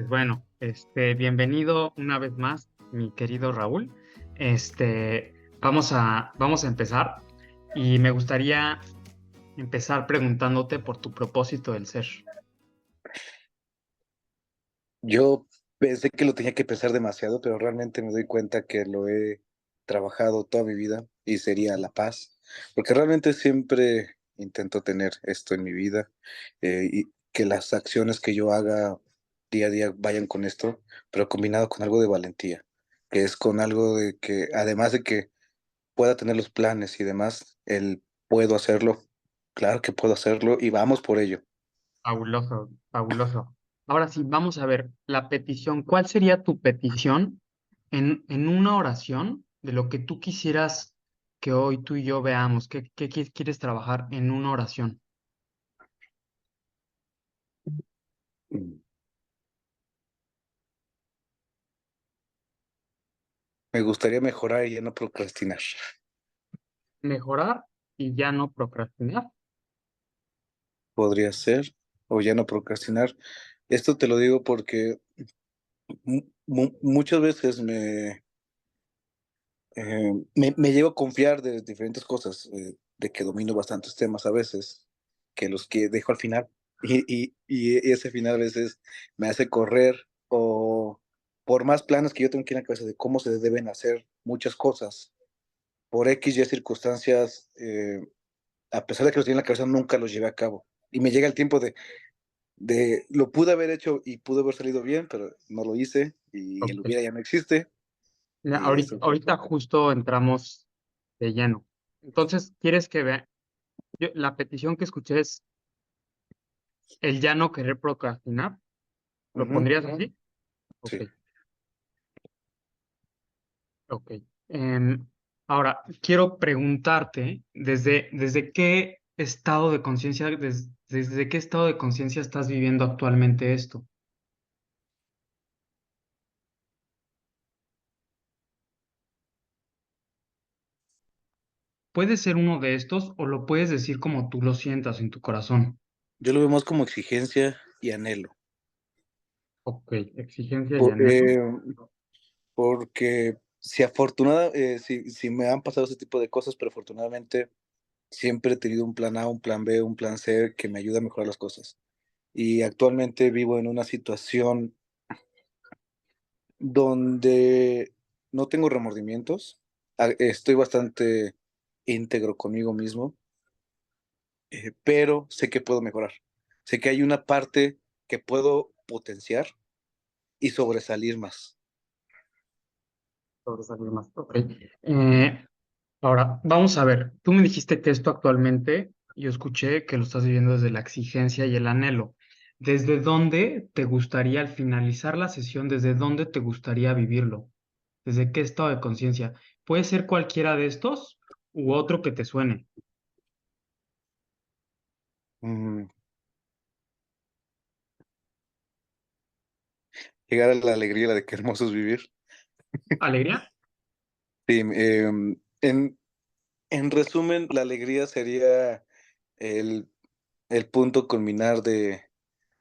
Pues bueno, bienvenido una vez más, mi querido Raúl. Vamos a empezar y me gustaría empezar preguntándote por tu propósito del ser. Yo pensé que lo tenía que pensar demasiado, pero realmente me doy cuenta que lo he trabajado toda mi vida y sería la paz, porque realmente siempre intento tener esto en mi vida, y que las acciones que yo haga día a día vayan con esto, pero combinado con algo de valentía, que es con algo de que, además de que pueda tener los planes y demás, el puedo hacerlo, claro que puedo hacerlo y vamos por ello. Fabuloso, fabuloso. Ahora sí, vamos a ver la petición. ¿Cuál sería tu petición en una oración de lo que tú quisieras que hoy tú y yo veamos? ¿Qué quieres trabajar en una oración? Me gustaría mejorar y ya no procrastinar. Mejorar y ya no procrastinar. Podría ser, o ya no procrastinar. Esto te lo digo porque muchas veces me llego a confiar de diferentes cosas, de que domino bastantes temas a veces, que los que dejo al final, y ese final a veces me hace correr, o por más planes que yo tengo aquí en la cabeza de cómo se deben hacer muchas cosas, por X y circunstancias, a pesar de que los tenía en la cabeza, nunca los llevé a cabo. Y me llega el tiempo de lo pude haber hecho y pudo haber salido bien, pero no lo hice y el Ok. hubiera ya no existe. Mira, Y ahorita justo entramos de lleno. Entonces, ¿quieres que vea? La petición que escuché es el ya no querer procrastinar. ¿Lo ujú, pondrías así? Ok, sí. ok. Ahora, quiero preguntarte, ¿desde qué estado de conciencia, desde qué estado de conciencia estás viviendo actualmente esto? Puede ser uno de estos o lo puedes decir como tú lo sientas en tu corazón. Yo lo veo más como exigencia y anhelo. Ok, exigencia y Po- anhelo. eh, Porque si me han pasado ese tipo de cosas, pero afortunadamente siempre he tenido un plan A, un plan B, un plan C que me ayuda a mejorar las cosas. Y actualmente vivo en una situación donde no tengo remordimientos, estoy bastante íntegro conmigo mismo, pero sé que puedo mejorar. Sé que hay una parte que puedo potenciar y sobresalir más. Sobresalir más. Ok. Eh, Ahora, vamos a ver. Tú me dijiste que esto actualmente, yo escuché que lo estás viviendo desde la exigencia y el anhelo. ¿Desde dónde te gustaría, al finalizar la sesión, desde dónde te gustaría vivirlo? ¿Desde qué estado de conciencia? Puede ser cualquiera de estos u otro que te suene. Mm, Llegar a la alegría, la de qué hermoso es vivir. ¿Alegría? Sí, en resumen, la alegría sería el, el punto culminar de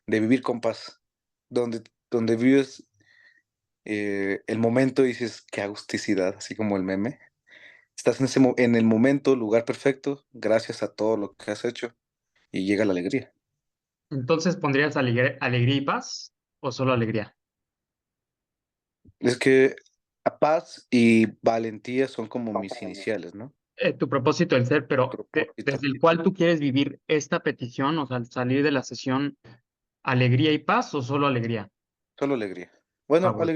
vivir con paz, donde vives el momento y dices, qué agusticidad, así como el meme. Estás en el momento, lugar perfecto, gracias a todo lo que has hecho, y llega la alegría. Entonces, ¿pondrías alegría y paz o solo alegría? Es que a paz y valentía son como mis iniciales, ¿no? Tu propósito del ser, pero Propósito. desde el cual tú quieres vivir esta petición, o sea, al salir de la sesión, ¿alegría y paz o solo alegría? Solo alegría. Bueno, Fabuloso.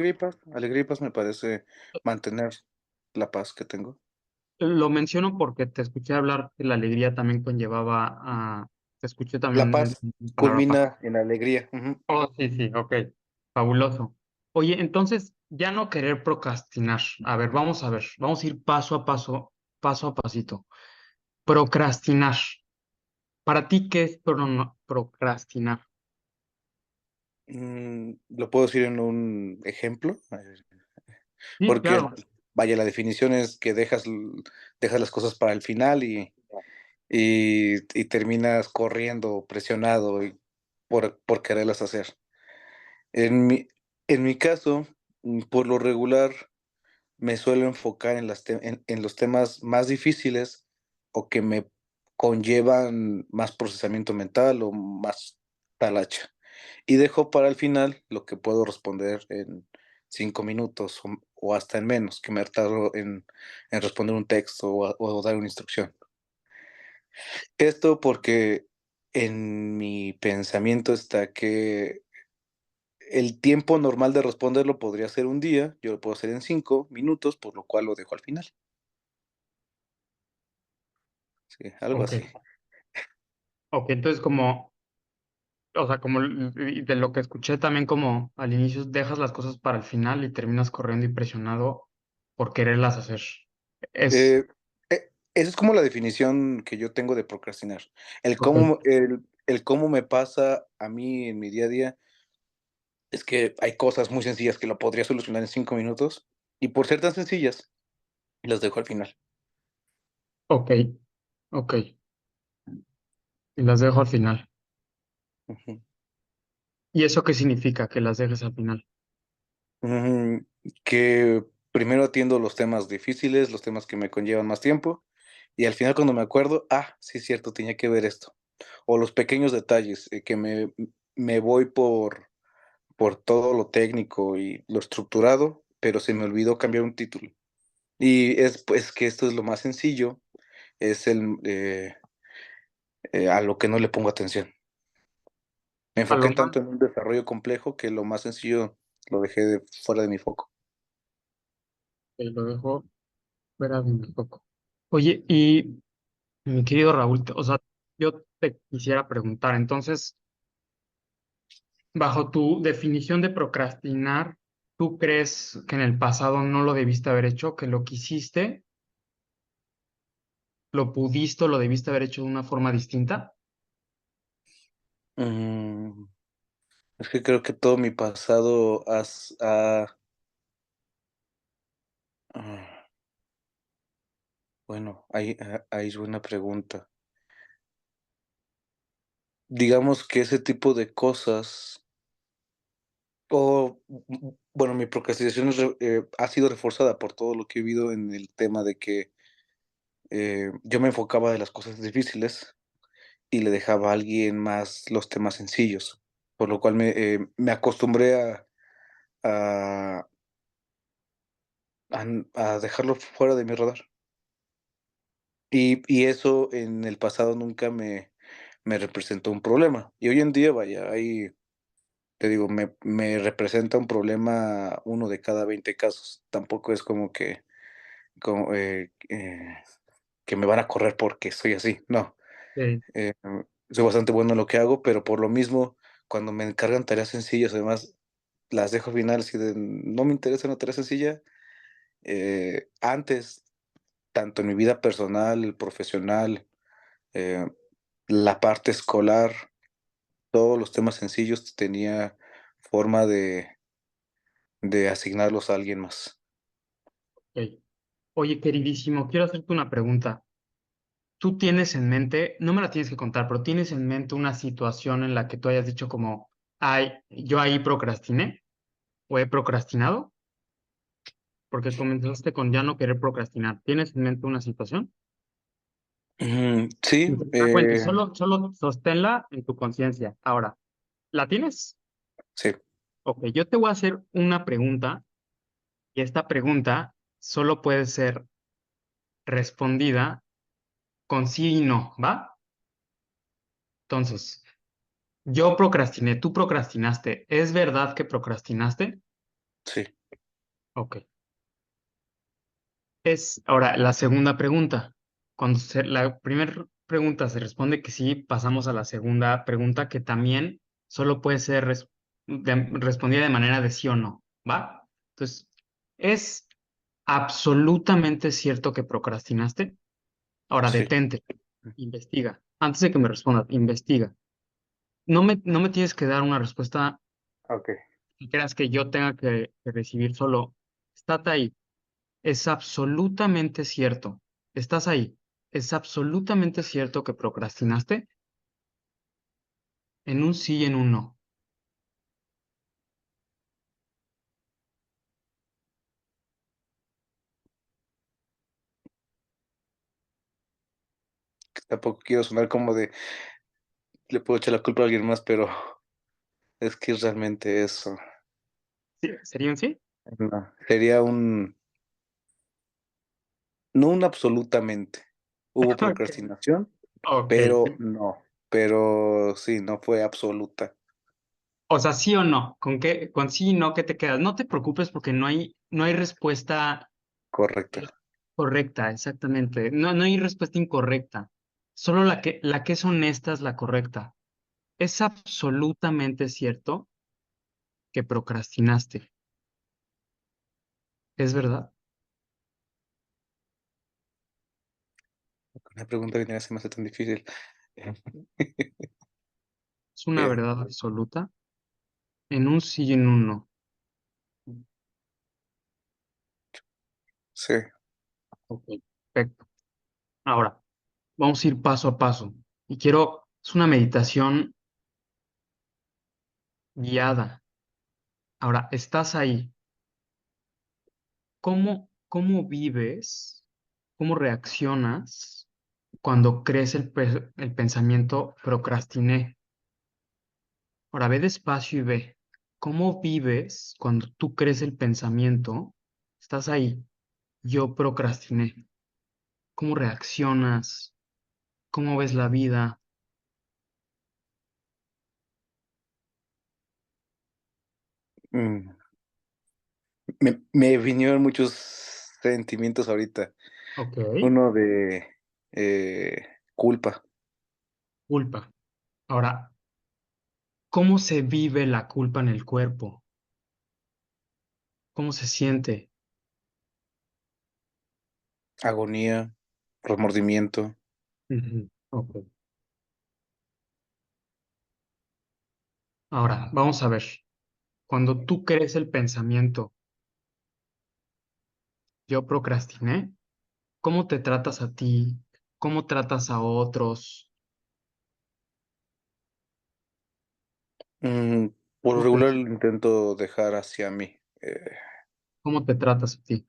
alegría y paz me parece mantener la paz que tengo. Lo menciono porque te escuché hablar que la alegría también conllevaba te escuché La también paz la palabra paz. culmina en alegría. Ujú. Oh, sí, sí, ok. Fabuloso. Oye, entonces, ya no querer procrastinar. A ver, vamos a ir paso a paso, paso a pasito. Procrastinar. ¿Para ti qué es procrastinar? Lo puedo decir en un ejemplo, Sí, porque claro. vaya, la definición es que dejas las cosas para el final y terminas corriendo, presionado y por quererlas hacer. En mi caso, por lo regular, me suelo enfocar en los temas más difíciles o que me conllevan más procesamiento mental o más talacha. Y dejo para el final lo que puedo responder en 5 minutos o hasta en menos, que me tardo en responder un texto o dar una instrucción. Esto porque en mi pensamiento está que el tiempo normal de responderlo podría ser un día, yo lo puedo hacer en 5 minutos, por lo cual lo dejo al final. Sí, algo Ok, así. ok, entonces como, o sea, como y de lo que escuché también como al inicio dejas las cosas para el final y terminas corriendo y presionado por quererlas hacer. Es, Eh, Esa es como la definición que yo tengo de procrastinar. ok, El cómo me pasa a mí en mi día a día es que hay cosas muy sencillas que lo podría solucionar en 5 minutos, y por ser tan sencillas, las dejo al final. ok, ok, y las dejo al final. Ujú. ¿Y eso qué significa que las dejes al final? Mm, que primero atiendo los temas difíciles, los temas que me conllevan más tiempo, y al final cuando me acuerdo, sí es cierto, tenía que ver esto. O los pequeños detalles, que me voy por todo lo técnico y lo estructurado, pero se me olvidó cambiar un título. Y es, pues, que esto es lo más sencillo, es a lo que no le pongo atención. Me A lo enfoqué más, tanto en un desarrollo complejo que lo más sencillo lo dejé fuera de mi foco. lo dejo fuera de mi foco. Oye, y mi querido Raúl, o sea, yo te quisiera preguntar, entonces, bajo tu definición de procrastinar, ¿tú crees que en el pasado no lo debiste haber hecho, que lo que hiciste, lo pudiste o lo debiste haber hecho de una forma distinta? Mm, es que creo que todo mi pasado ah, bueno, ahí es buena pregunta. Digamos que ese tipo de cosas bueno, mi procrastinación ha sido reforzada por todo lo que he vivido en el tema de que, yo me enfocaba en las cosas difíciles y le dejaba a alguien más los temas sencillos, por lo cual me acostumbré a a dejarlo fuera de mi radar. Y eso en el pasado nunca me representó un problema. Y hoy en día, vaya, ahí te digo, me representa un problema uno de cada 20 casos. Tampoco es como, que me van a correr porque soy así, no. Sí, Eh, Soy bastante bueno en lo que hago, pero por lo mismo, cuando me encargan tareas sencillas, además, las dejo al final, así de: "No me interesa una tarea sencilla". Antes, tanto en mi vida personal, profesional, eh, la parte escolar, todos los temas sencillos tenía forma de asignarlos a alguien más. ok. Oye, queridísimo, quiero hacerte una pregunta. ¿Tú tienes en mente, no me la tienes que contar, pero tienes en mente una situación en la que tú hayas dicho como, ay, yo ahí procrastiné o he procrastinado? Porque comenzaste con ya no querer procrastinar. ¿Tienes en mente una situación? Sí, Sin que te la cuentes, solo sosténla en tu conciencia. Ahora, ¿la tienes? sí, Ok, yo te voy a hacer una pregunta y esta pregunta solo puede ser respondida con sí y no, ¿va? Entonces, yo procrastiné, tú procrastinaste. ¿Es verdad que procrastinaste? sí. Ok. Es ahora la segunda pregunta. La primera pregunta se responde que sí, pasamos a la segunda pregunta que también solo puede ser respondida de manera de sí o no, ¿va? Entonces, ¿es absolutamente cierto que procrastinaste? Ahora Sí. detente, investiga. Antes de que me respondas, investiga. No me tienes que dar una respuesta Okey. que creas que yo tenga que recibir solo. Estate ahí. Es absolutamente cierto. Estás ahí. Es absolutamente cierto que procrastinaste en un sí y en un no. tampoco quiero sonar como de le puedo echar la culpa a alguien más, pero es que es realmente eso. Sí, ¿sería un sí? No, sería un no un absolutamente. Hubo Ok. procrastinación, Ok. pero no, pero sí, no fue absoluta. O sea, sí o no. Con sí y no, ¿qué te quedas? No te preocupes porque no hay respuesta Correcto. correcta, exactamente. No hay respuesta incorrecta. Solo la que es honesta es la correcta. Es absolutamente cierto que procrastinaste. ¿Es verdad? Una pregunta que se me hace tan difícil. Es una Eh, verdad absoluta en un sí y en un no. sí, Ok, perfecto. Ahora, vamos a ir paso a paso. Es una meditación guiada. Ahora, estás ahí. ¿Cómo vives? ¿Cómo reaccionas cuando crees el pensamiento procrastiné? Ahora, ve despacio y ve. ¿Cómo vives cuando tú crees el pensamiento? Estás ahí. Yo procrastiné. ¿Cómo reaccionas? ¿Cómo ves la vida? mm, me vinieron muchos sentimientos ahorita. Ok. Uno de, eh, culpa, Culpa. Ahora, ¿cómo se vive la culpa en el cuerpo? ¿Cómo se siente? agonía, remordimiento. Ujú. Ok. Ahora, vamos a ver. Cuando tú crees el pensamiento, yo procrastiné, ¿cómo te tratas a ti? ¿Cómo tratas a otros? Mm, por lo ¿Cómo te, regular lo intento dejar hacia mí. cómo te tratas a ti?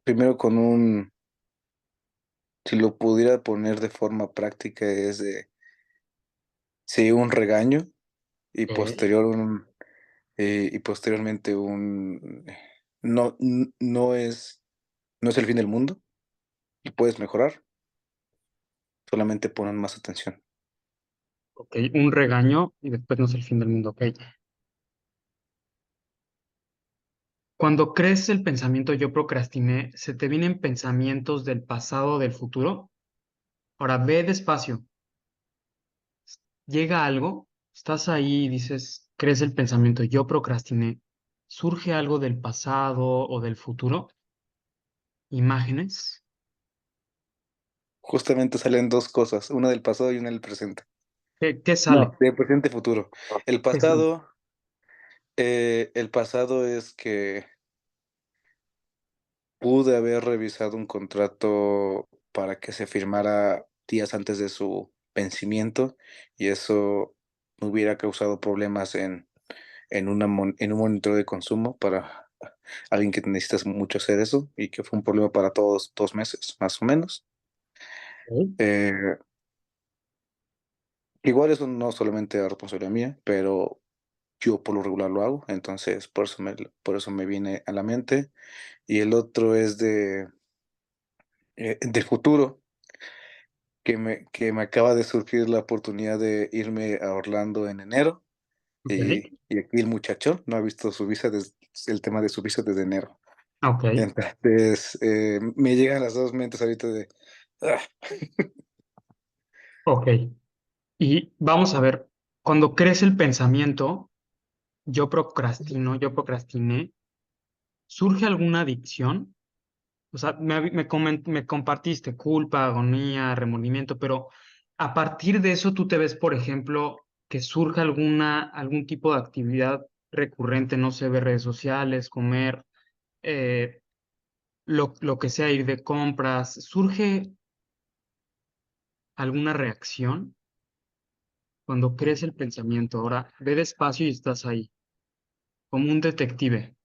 Primero si lo pudiera poner de forma práctica, es de, sí, un regaño y Ok. y posteriormente no es el fin del mundo, y puedes mejorar, solamente ponen más atención. Ok, un regaño y después no es el fin del mundo. Ok. Cuando crees el pensamiento yo procrastiné, ¿se te vienen pensamientos del pasado o del futuro? Ahora ve despacio. Llega algo, estás ahí y dices, crees el pensamiento yo procrastiné. ¿Surge algo del pasado o del futuro? ¿Imágenes? Justamente salen dos cosas, una del pasado y una del presente. ¿Qué sale? No, de presente y futuro. El ¿Qué sale? pasado, el pasado es que pude haber revisado un contrato para que se firmara días antes de su vencimiento, y eso me hubiera causado problemas en un monitoreo de consumo para alguien que necesitas mucho hacer eso, y que fue un problema para todos 2 meses, más o menos. Ok. Eh, igual eso no solamente es responsabilidad mía, pero yo por lo regular lo hago, entonces por eso me viene a la mente. Y el otro es del futuro, que me acaba de surgir la oportunidad de irme a Orlando en enero, Ok. y aquí el muchacho no ha visto el tema de su visa desde enero. Ok. Entonces, me llegan las 2 mentes ahorita de, ah, Ok. Y vamos a ver, cuando crees el pensamiento, yo procrastiné, ¿surge alguna adicción? O sea, me compartiste culpa, agonía, remordimiento, pero a partir de eso tú te ves, por ejemplo, que surja algún tipo de actividad recurrente, no sé, ver redes sociales, comer, eh, lo que sea, ir de compras, ¿surge alguna reacción cuando crees el pensamiento? Ahora, ve despacio y estás ahí, como un detective.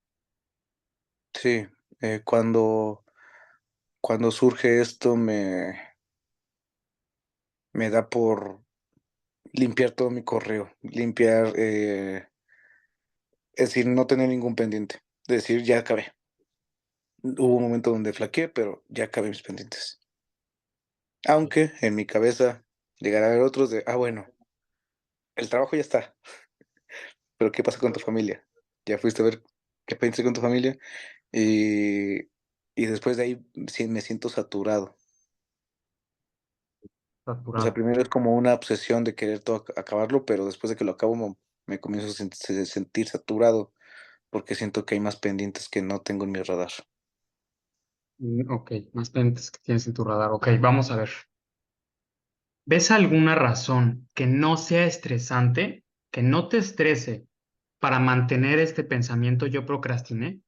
sí, cuando cuando surge esto me da por limpiar todo mi correo, limpiar, es decir, no tener ningún pendiente, decir, ya acabé. Hubo un momento donde flaqueé, pero ya acabé mis pendientes. Aunque en mi cabeza llegará a haber otros de, bueno, el trabajo ya está, pero ¿qué pasa con tu familia? ¿Ya fuiste a ver qué pendiente con tu familia? Y, y después de ahí sí me siento saturado. O sea, Saturado. primero es como una obsesión de querer todo acabarlo, pero después de que lo acabo me comienzo a sentir saturado porque siento que hay más pendientes que no tengo en mi radar. Ok, más pendientes que tienes en tu radar. Ok, vamos a ver. ¿Ves alguna razón que no sea estresante, que no te estrese para mantener este pensamiento yo procrastiné?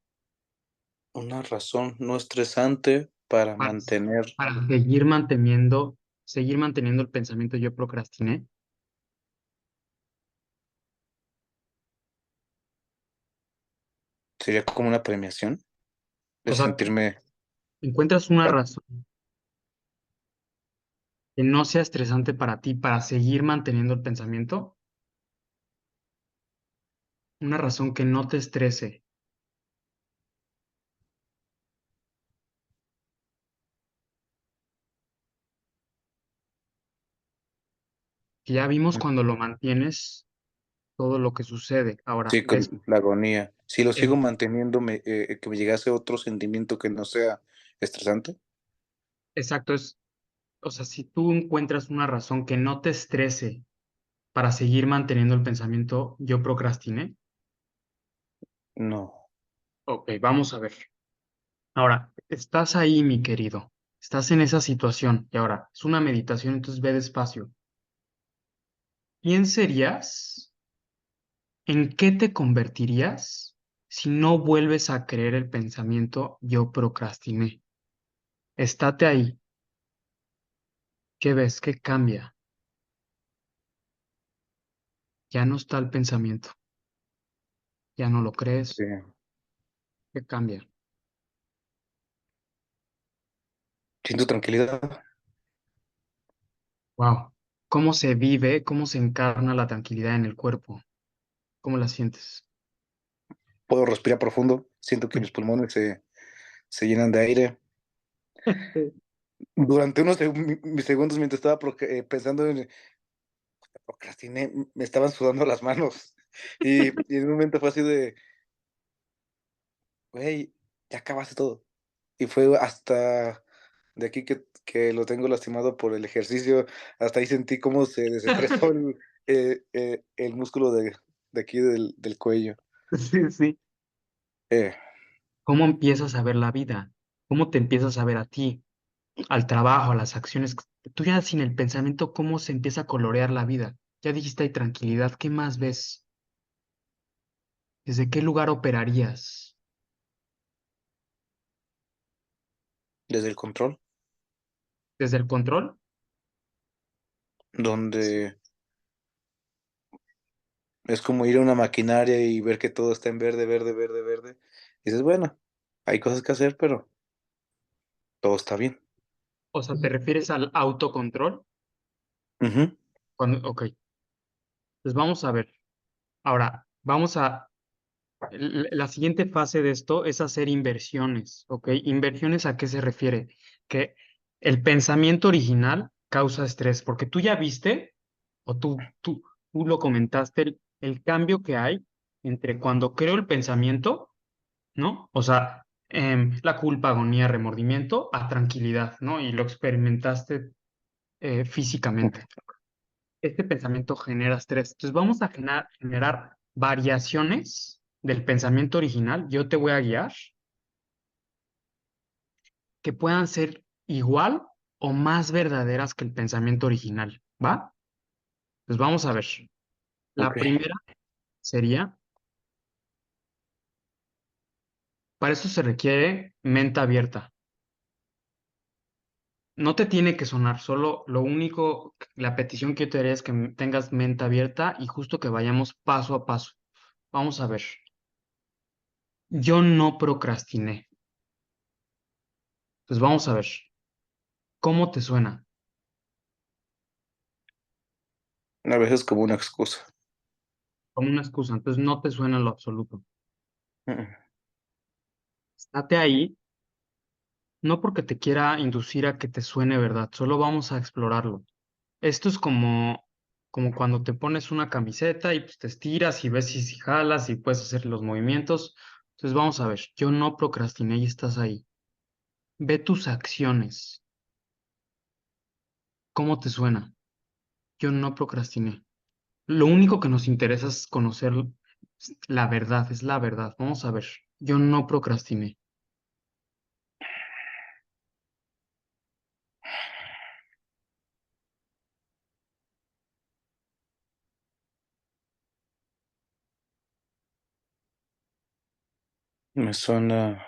Una razón no estresante para Para, mantener para seguir manteniendo el pensamiento yo procrastiné. sería como una premiación de O sea, sentirme, encuentras una ah, razón que no sea estresante para ti para seguir manteniendo el pensamiento, una razón que no te estrese. Que ya vimos cuando lo mantienes, todo lo que sucede. Ahora, sí, con la agonía. Si lo sigo eh, manteniendo, que me llegase otro sentimiento que no sea estresante. exacto, o sea, si tú encuentras una razón que no te estrese para seguir manteniendo el pensamiento, yo procrastiné. No, Ok, vamos a ver. Ahora, estás ahí, mi querido. Estás en esa situación y ahora es una meditación, entonces ve despacio. ¿Quién serías? ¿En qué te convertirías si no vuelves a creer el pensamiento yo procrastiné? Estate ahí. ¿Qué ves? ¿Qué cambia? Ya no está el pensamiento. Ya no lo crees. ¿Qué cambia? siento tranquilidad. Wow. ¿Cómo se vive? ¿Cómo se encarna la tranquilidad en el cuerpo? ¿Cómo la sientes? Puedo respirar profundo. Siento que mis pulmones se llenan de aire. Durante unos segundos mientras estaba pensando en procrastiné, me estaban sudando las manos. Y en un momento fue así de, güey, ya acabaste todo. Y fue hasta de aquí que lo tengo lastimado por el ejercicio, hasta ahí sentí cómo se desestresó el músculo de aquí del cuello. Sí, sí. Eh, ¿Cómo empiezas a ver la vida? ¿Cómo te empiezas a ver a ti, al trabajo, a las acciones? Tú ya sin el pensamiento, ¿cómo se empieza a colorear la vida? Ya dijiste hay tranquilidad, ¿qué más ves? ¿Desde qué lugar operarías? desde el control, ¿Desde el control? donde es como ir a una maquinaria y ver que todo está en verde, verde, verde, verde. Y dices, bueno, hay cosas que hacer, pero todo está bien. O sea, ¿te refieres al autocontrol? Ujú, Ok, pues vamos a ver. Ahora, la siguiente fase de esto es hacer inversiones, ¿ok? ¿Inversiones a qué se refiere? Que el pensamiento original causa estrés, porque tú ya viste, o tú lo comentaste, el cambio que hay entre cuando creo el pensamiento, ¿no? O sea, la culpa, agonía, remordimiento, a tranquilidad, ¿no? Y lo experimentaste físicamente. Este pensamiento genera estrés. Entonces vamos a generar variaciones del pensamiento original. Yo te voy a guiar que puedan ser igual o más verdaderas que el pensamiento original. ¿Va? Pues vamos a ver. ok, La primera sería, para eso se requiere mente abierta. No te tiene que sonar, solo lo único, la petición que yo te haría es que tengas mente abierta y justo que vayamos paso a paso. Vamos a ver. Yo no procrastiné. Entonces vamos a ver, ¿cómo te suena? A veces como una excusa. Como una excusa, entonces no te suena en lo absoluto. Mm, Estate ahí, no porque te quiera inducir a que te suene verdad, solo vamos a explorarlo. Esto es como cuando te pones una camiseta y pues te estiras y ves si jalas y puedes hacer los movimientos. Entonces vamos a ver, yo no procrastiné y estás ahí. Ve tus acciones, ¿cómo te suena? Yo no procrastiné. Lo único que nos interesa es conocer la verdad, es la verdad. Vamos a ver, yo no procrastiné. Me suena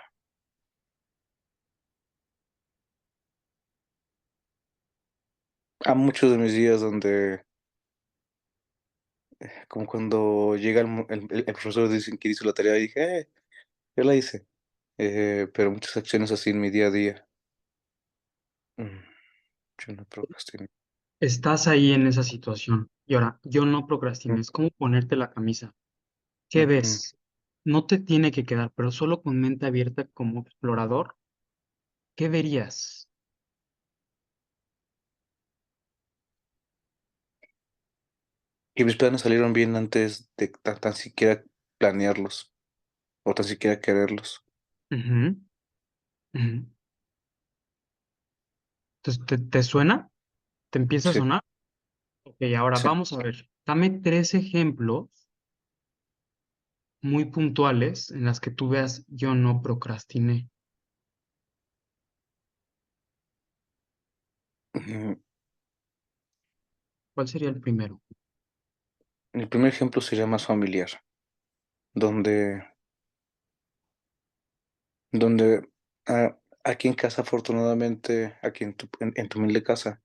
a muchos de mis días donde, como cuando llega el profesor dice que hizo la tarea y dije, yo la hice. Pero muchas acciones así en mi día a día. Mm, yo no procrastino. Estás ahí en esa situación. Y ahora, yo no procrastiné. Es como ponerte la camisa. ¿Qué Ujú. ves? No te tiene que quedar, pero solo con mente abierta como explorador, ¿qué verías? Y mis planes salieron bien antes de tan siquiera planearlos o tan siquiera quererlos. Ujú, ujú. Entonces, ¿te suena? ¿Te empieza a Sí, sonar? Ok, ahora sí. vamos a ver. Dame tres ejemplos muy puntuales en las que tú veas yo no procrastiné. Ujú. ¿Cuál sería el primero? El primer ejemplo sería más familiar, donde, donde aquí en casa, afortunadamente, aquí en tu humilde casa,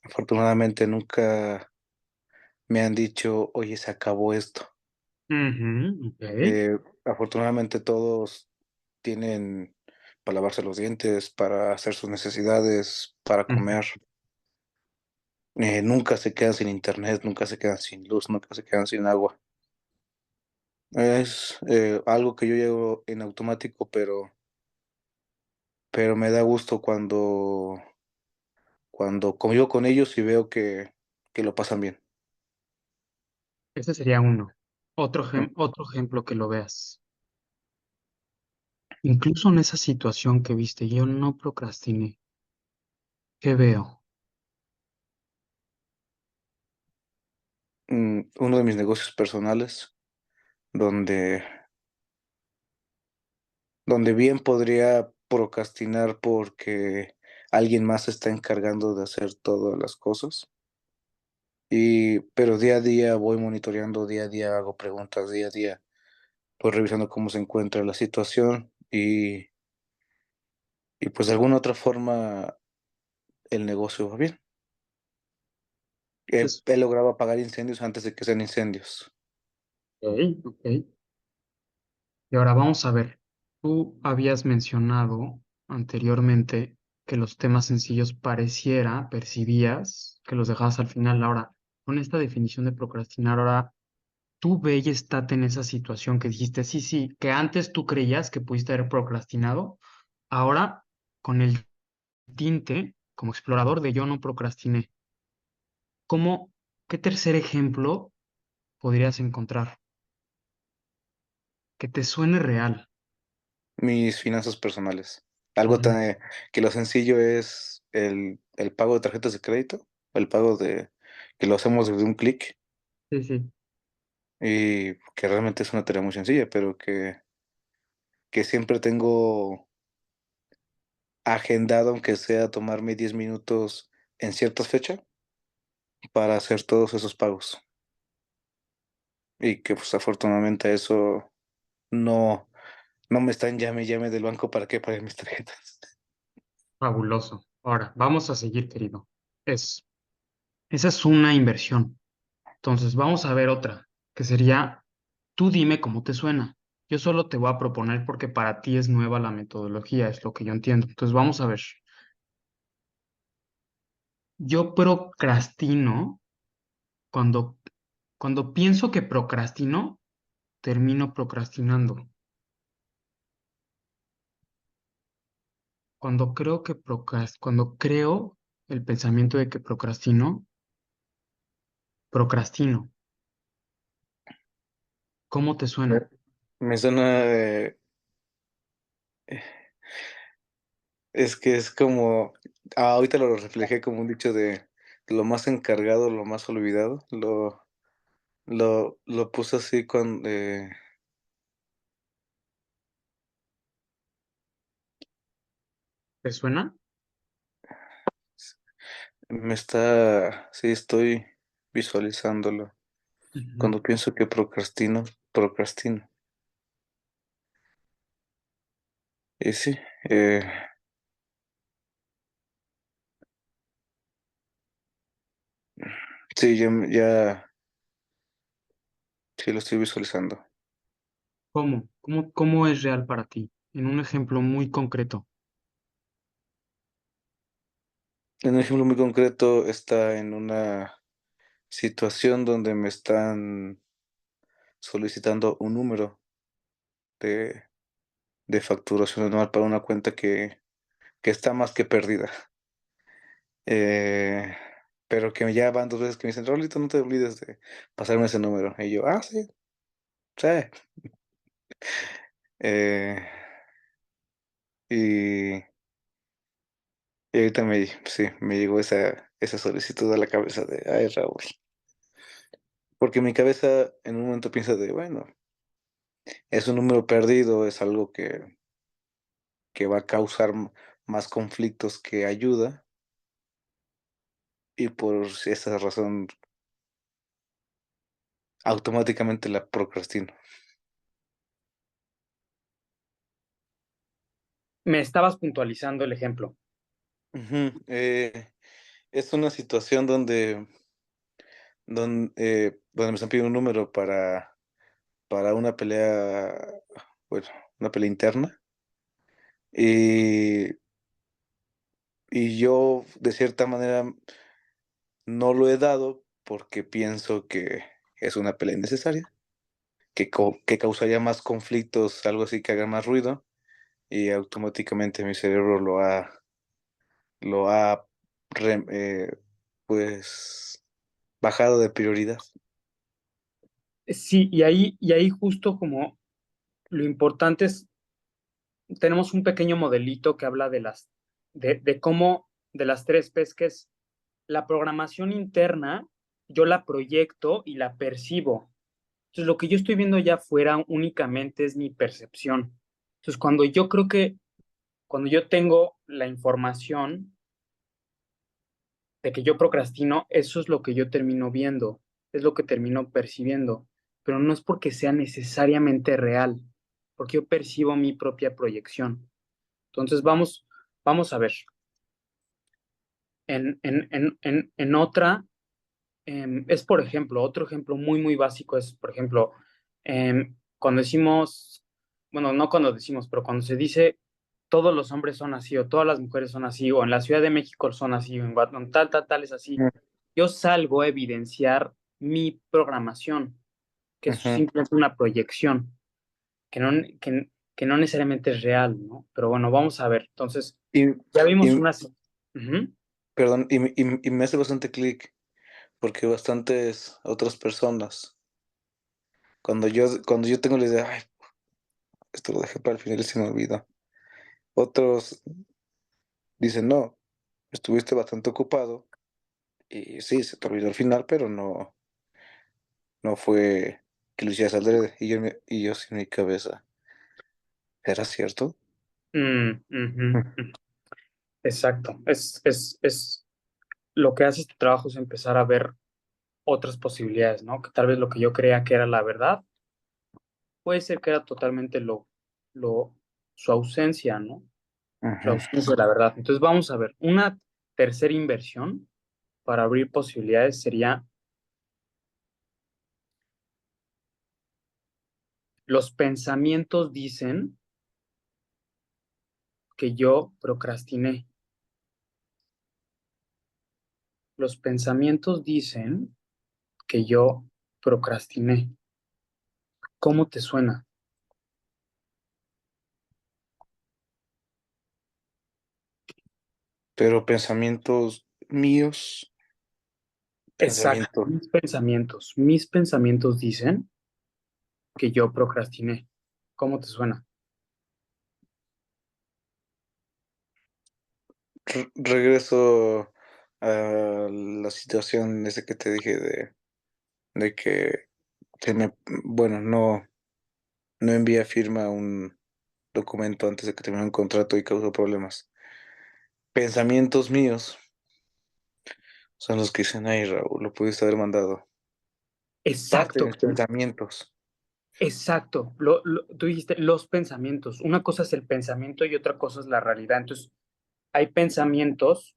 afortunadamente nunca me han dicho, oye, se acabó esto. Ujú, ok. Afortunadamente todos tienen para lavarse los dientes, para hacer sus necesidades, para Ujú. comer. Nunca se quedan sin internet, nunca se quedan sin luz, nunca se quedan sin agua. Es algo que yo llevo en automático, pero me da gusto cuando convivo con ellos y veo que lo pasan bien. Ese sería uno. Mm, Otro ejemplo que lo veas. Incluso en esa situación que viste, yo no procrastiné. ¿Qué veo? uno de mis negocios personales, donde, donde bien podría procrastinar porque alguien más se está encargando de hacer todas las cosas. Pero día a día voy monitoreando, día a día hago preguntas, día a día pues revisando cómo se encuentra la situación y pues de alguna otra forma el negocio va bien. Entonces, He logrado apagar incendios antes de que sean incendios. ok, ok. Y ahora vamos a ver. Tú habías mencionado anteriormente que los temas sencillos percibías que los dejabas al final. Ahora, con esta definición de procrastinar, ahora tú ve y estate en esa situación que dijiste, sí, sí, que antes tú creías que pudiste haber procrastinado. Ahora, con el tinte como explorador de yo no procrastiné, ¿cómo, qué tercer ejemplo podrías encontrar que te suene real? Mis finanzas personales. Algo Ujú. tan que lo sencillo es el pago de tarjetas de crédito, el pago de que lo hacemos desde un clic Sí, sí. y que realmente es una tarea muy sencilla, pero que siempre tengo agendado, aunque sea tomarme 10 minutos en ciertas fechas para hacer todos esos pagos. Y que, pues, afortunadamente eso no no me están llame y llame del banco para que pague mis tarjetas. Fabuloso. Ahora, vamos a seguir, querido. Es, esa es una inversión. Entonces, vamos a ver otra, que sería, tú dime cómo te suena. Yo solo te voy a proponer porque para ti es nueva la metodología, es lo que yo entiendo. Entonces vamos a ver. Yo procrastino cuando, cuando pienso que procrastino, termino procrastinando. Cuando creo el pensamiento de que procrastino, procrastino. ¿Cómo te Me, suena? me suena, es que es como, ahorita lo reflejé como un dicho de lo más encargado, lo más olvidado, lo puse así cuando, ¿Te suena? sí estoy visualizándolo. Ujú. Cuando pienso que procrastino, procrastino. Y sí, eh, sí, sí lo estoy visualizando. ¿Cómo? ¿Cómo es real para ti? En un ejemplo muy concreto. Un ejemplo muy concreto está en una situación donde me están solicitando un número de, de facturación anual para una cuenta que está más que perdida. Eh, pero que ya van 2 veces que me dicen: "Raulito, no te olvides de pasarme ese número". Y yo: "Ah, sí, sí". Eh, y y ahorita sí, me llegó esa solicitud a la cabeza de: "Ay, Raúl". Porque mi cabeza en un momento piensa de: "Bueno, es un número perdido, es algo que va a causar más conflictos que ayuda", y por esa razón automáticamente la procrastino. Me estabas puntualizando el ejemplo. Ujú, es una situación donde me están pidiendo un número para una pelea, bueno, una pelea interna, y yo, de cierta manera, no lo he dado porque pienso que es una pelea innecesaria, que causaría más conflictos, algo así que haga más ruido, y automáticamente mi cerebro lo ha rem pues, bajado de prioridad. Sí, y ahí justo como lo importante es, tenemos un pequeño modelito que habla de cómo, de las tres P's, que es la programación interna, yo la proyecto y la percibo. Entonces, lo que yo estoy viendo allá afuera únicamente es mi percepción. Entonces, cuando yo tengo la información de que yo procrastino, eso es lo que yo termino viendo, es lo que termino percibiendo, pero no es porque sea necesariamente real, porque yo percibo mi propia proyección. Entonces, vamos a ver. En otra, es por ejemplo, otro ejemplo muy, muy básico es, por ejemplo, cuando decimos, bueno, no cuando decimos, pero cuando se dice todos los hombres son así o todas las mujeres son así o en la Ciudad de México son así o en Guatemala tal, tal, tal es así, Mm, yo salgo a evidenciar mi programación, que es ujú. simplemente una proyección, que no necesariamente es real, ¿no? Pero bueno, vamos a ver. Entonces, Y ya vimos y unas... Ujú. perdón, me hace bastante clic, porque bastantes otras personas, cuando yo tengo la idea: "Ay, esto lo dejé para el final y se me olvidó". Otros dicen: "No, estuviste bastante ocupado y sí, se te olvidó al final, pero no fue que lo hicieras adrede". Y yo así en mi cabeza, ¿era cierto? Ujú, Mm, ujú. Exacto. Es lo que hace este trabajo es empezar a ver otras posibilidades, ¿no? Que tal vez lo que yo creía que era la verdad, puede ser que era totalmente lo, su ausencia, ¿no? Su ujú. ausencia de la verdad. Entonces vamos a ver, una tercera inversión para abrir posibilidades sería Los pensamientos dicen que yo procrastiné. Los pensamientos dicen que yo procrastiné. ¿Cómo te suena? Pero pensamientos míos, Exacto, pensamientos. mis pensamientos. Mis pensamientos dicen que yo procrastiné. ¿Cómo te suena? Regreso a la situación esa que te dije de que bueno, no envía firma un documento antes de que termine un contrato y causó problemas. Pensamientos míos son los que dicen, ay, Raúl, lo pudiste haber mandado. Parte de Exacto, mis pensamientos. exacto. Tú dijiste los pensamientos. Una cosa es el pensamiento y otra cosa es la realidad. Entonces, hay pensamientos,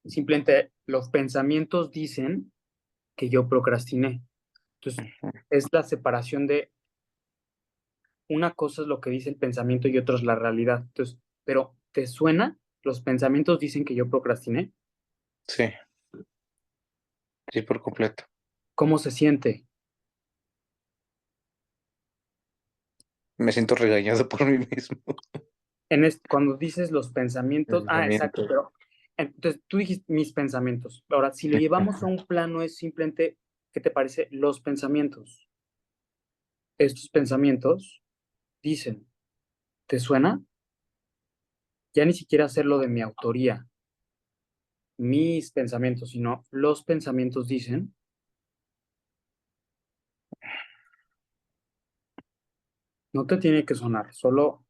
simplemente los pensamientos dicen que yo procrastiné. Entonces, es la separación de una cosa es lo que dice el pensamiento y otra es la realidad. Entonces, pero ¿te suena? Los pensamientos dicen que yo procrastiné. Sí, sí, por completo. ¿Cómo se siente? Me siento regañado por mí mismo. Cuando dices los pensamientos, exacto, Pensamientos. pero entonces tú dijiste mis pensamientos. Ahora, si lo llevamos a un plano, es simplemente, ¿qué te parece? Los pensamientos. Estos pensamientos dicen, ¿te suena? Ya ni siquiera hacerlo de mi autoría, mis pensamientos, sino los pensamientos dicen, no te tiene que sonar, solo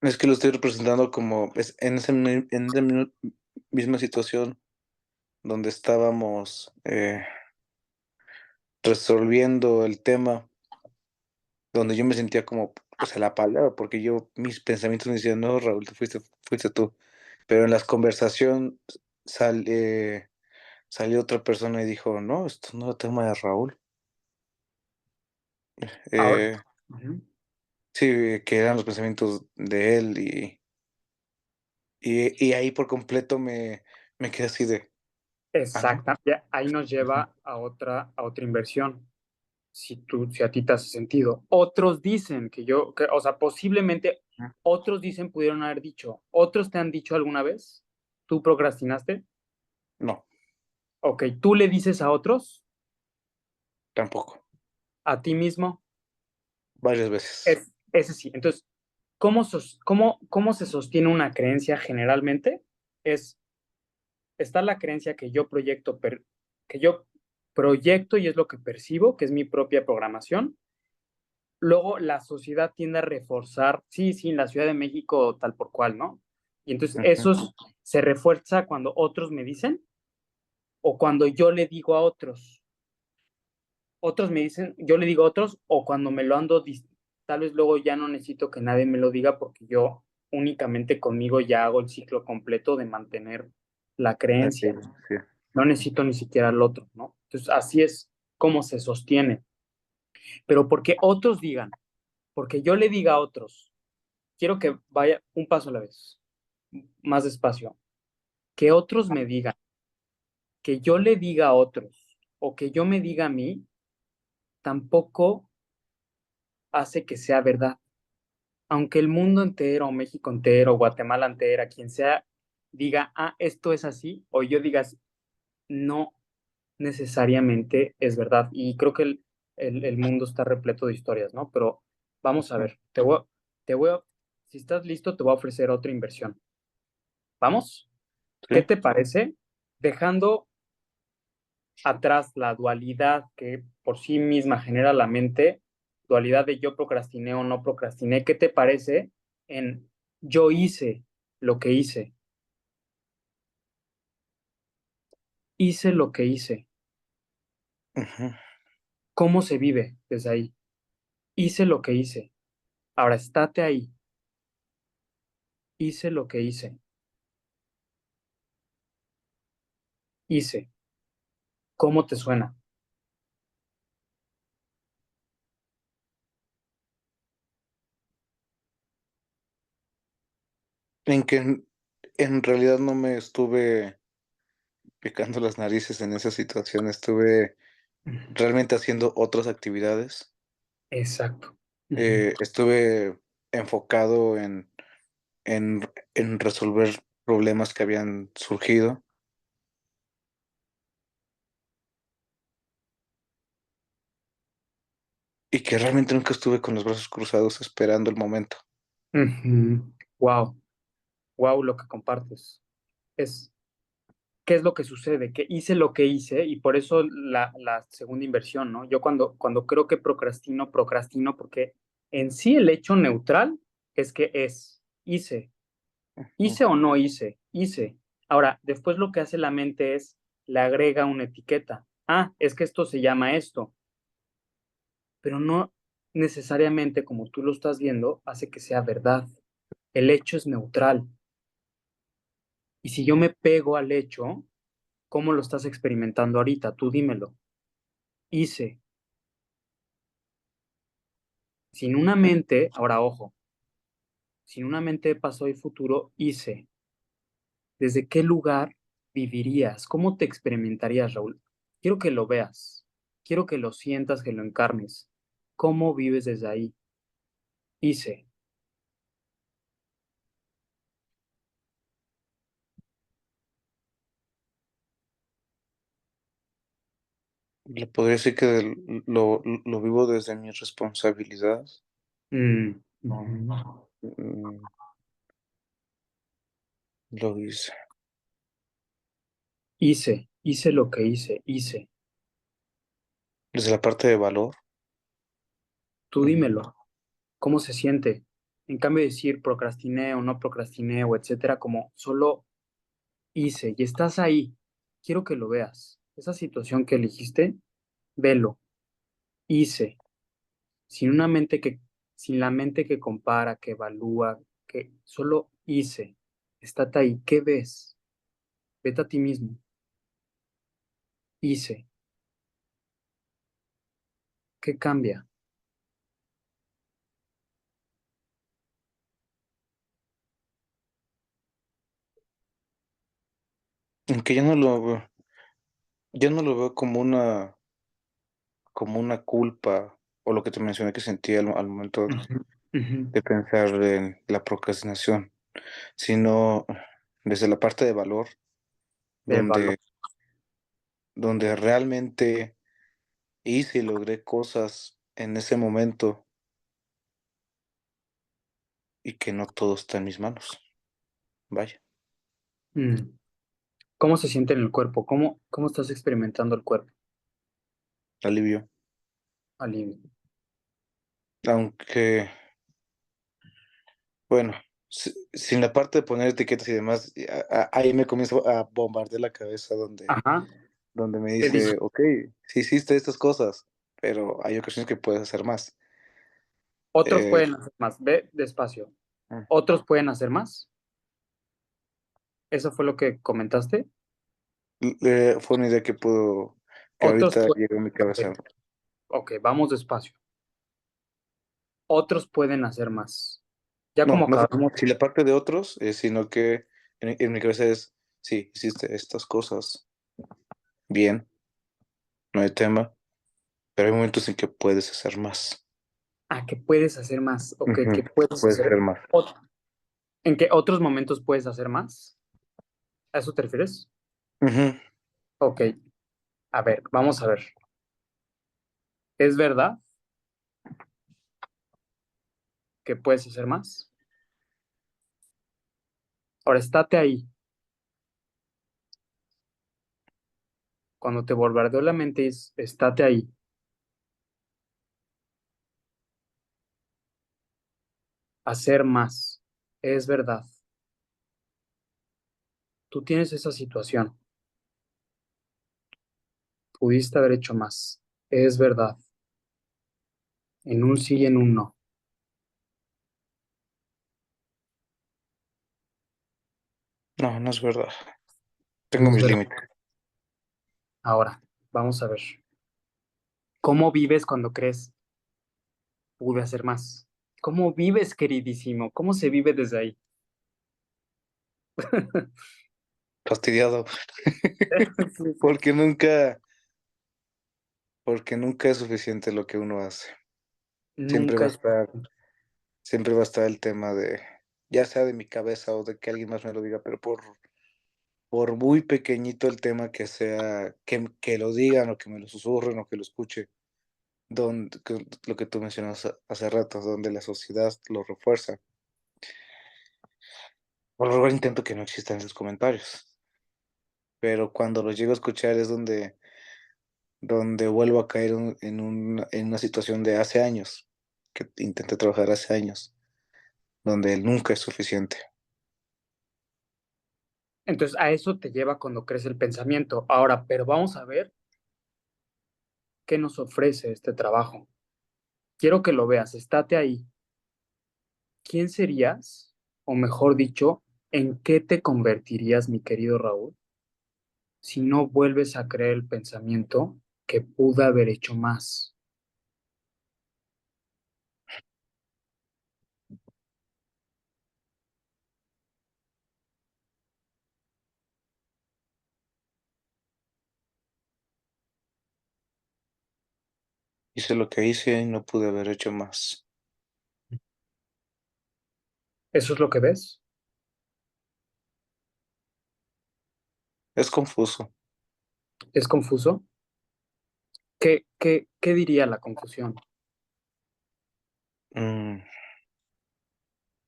Es que lo estoy representando como en en esa misma situación donde estábamos resolviendo el tema, donde yo me sentía como, pues, a la palabra, porque mis pensamientos me decían, no, Raúl, fuiste tú. Pero en la conversación salió otra persona y dijo, no, esto no es tema de Raúl. ahora. Eh, Ujú. sí, que eran los pensamientos de él y ahí por completo me quedé así de, ah, no, Exacta. Ya, ahí nos ujú, lleva a otra inversión. Si a ti te hace sentido. Otros dicen o sea, posiblemente otros dicen, pudieron haber dicho, otros te han dicho alguna vez, tú procrastinaste, no, ok, tú le dices a otros, tampoco, a ti mismo, varias veces. ese sí. Entonces, cómo se sostiene una creencia generalmente? Es, está la creencia que yo proyecto y es lo que percibo, que es mi propia programación. Luego la sociedad tiende a reforzar, sí, sí, en la Ciudad de México tal por cual, ¿no? Y entonces Ujú, se refuerza cuando otros me dicen o cuando yo le digo a otros. Otros me dicen, yo le digo a otros o cuando me lo tal vez luego ya no necesito que nadie me lo diga porque yo únicamente conmigo ya hago el ciclo completo de mantener la ok, creencia. sí. No necesito ni siquiera al otro, ¿no? Entonces así es como se sostiene. Pero porque otros digan, porque yo le diga a otros, quiero que vaya un paso a la vez, más despacio. Que otros me digan, que yo le diga a otros o que yo me diga a mí, tampoco hace que sea verdad. Aunque el mundo entero, México entero, Guatemala entera, quien sea, diga, esto es así, o yo digas, no necesariamente es verdad. Y creo que el mundo está repleto de historias, ¿no? Pero vamos a Ujú, ver, si estás listo, te voy a ofrecer otra inversión. ¿Vamos? ¿Qué sí, te parece? Dejando atrás la dualidad que por sí misma genera la mente, dualidad de yo procrastiné o no procrastiné, ¿qué te parece en yo hice lo que hice? Hice lo que hice. ujú, ¿Cómo se vive desde ahí? Hice lo que hice. Ahora estate ahí. Hice lo que hice. Hice. ¿Cómo te suena? En que en realidad no me estuve picando las narices en esa situación, estuve Ujú. realmente haciendo otras actividades. Exacto. Ujú. Estuve enfocado en en resolver problemas que habían surgido, y que realmente nunca estuve con los brazos cruzados esperando el momento. Wow, wow, lo que compartes. Es, ¿qué es lo que sucede? Que hice lo que hice y por eso la segunda inversión, ¿no? Yo cuando creo que procrastino, procrastino porque en sí el hecho neutral es que hice, Mm, hice o no hice, hice. Ahora, después lo que hace la mente es, le agrega una etiqueta. Ah, es que esto se llama esto, pero no necesariamente como tú lo estás viendo hace que sea verdad. El hecho es neutral. Y si yo me pego al hecho, ¿cómo lo estás experimentando ahorita? Tú dímelo. Hice. Sin una mente, ahora ojo, sin una mente de pasado y futuro, hice. ¿Desde qué lugar vivirías? ¿Cómo te experimentarías, Raúl? Quiero que lo veas. Quiero que lo sientas, que lo encarnes. ¿Cómo vives desde ahí? Hice. le podría decir que lo vivo desde mi responsabilidad. Ujú. Mm, lo hice. Hice lo que hice. Desde la parte de valor, Tú mm, dímelo. ¿Cómo se siente? En cambio de decir procrastiné o no procrastiné o etcétera, como solo hice y estás ahí. Quiero que lo veas. Esa situación que elegiste, velo. Hice. Sin una mente que, sin la mente que compara, que evalúa, que solo hice. Estate ahí. ¿Qué ves? Vete a ti mismo. Hice. ¿Qué cambia? aunque ya no lo veo como una culpa, o lo que te mencioné que sentí al momento Ujú, ujú. de pensar en la procrastinación, sino desde la parte de valor, De valor. donde donde realmente hice y logré cosas en ese momento, y que no todo está en mis manos. Vaya, Mm. ¿Cómo se siente en el cuerpo? ¿Cómo estás experimentando el cuerpo? alivio. Alivio. Aunque, bueno, sin la parte de poner etiquetas y demás, ahí me comienzo a bombardear la cabeza Ajá. donde me Te dice, dice: "Okey, sí hiciste estas cosas, pero hay ocasiones que puedes hacer más". otros Eh, pueden hacer más. Ve despacio. mm, Otros pueden hacer más. ¿Eso fue lo que comentaste? fue una idea que Otros ahorita pueden. llegó a mi Ok, cabeza. ok, vamos despacio. Otros pueden hacer más. Ya No, como no fue acabamos. si la parte de otros, sino que en mi cabeza es: "Sí, hiciste estas cosas bien, no hay tema, pero hay momentos en que puedes hacer más". Ah, que puedes hacer más. Ok, que Ujú, puedes puedes hacer. hacer más. ot- ¿En qué otros momentos puedes hacer más? ¿A eso te refieres? Ujú. Ok, a ver, vamos a ver. ¿Es verdad que puedes hacer más? Ahora, estate ahí. Cuando te bombardeó la mente, estate ahí. Hacer más. Es verdad. Tú tienes esa situación. Pudiste haber hecho más. Es verdad. En un sí y en un no. No, no es verdad. No Tengo es mis verdad. límites. Ahora, vamos a ver. ¿Cómo vives cuando crees pude hacer más? ¿Cómo vives, queridísimo? ¿Cómo se vive desde ahí? Fastidiado, Sí, sí. porque nunca, porque nunca es suficiente lo que uno hace. Siempre Nunca va a es estar, siempre va a estar el tema de, ya sea de mi cabeza o de que alguien más me lo diga, pero por muy pequeñito el tema que sea, que lo digan o que me lo susurren o que lo escuche, lo que tú mencionas hace rato, donde la sociedad lo refuerza. Por lo general intento que no existan esos comentarios, pero cuando los llego a escuchar es donde vuelvo a caer en una situación de hace años, que intenté trabajar hace años, donde el nunca es suficiente. Entonces, a eso te lleva cuando crece el pensamiento. Ahora, pero vamos a ver qué nos ofrece este trabajo. Quiero que lo veas, estate ahí. ¿Quién serías? O mejor dicho, ¿en qué te convertirías, mi querido Raúl, si no vuelves a creer el pensamiento que pude haber hecho más? Hice lo que hice y no pude haber hecho más. ¿Eso es lo que ves? Es confuso. ¿Es confuso? ¿Qué diría la confusión? Mm,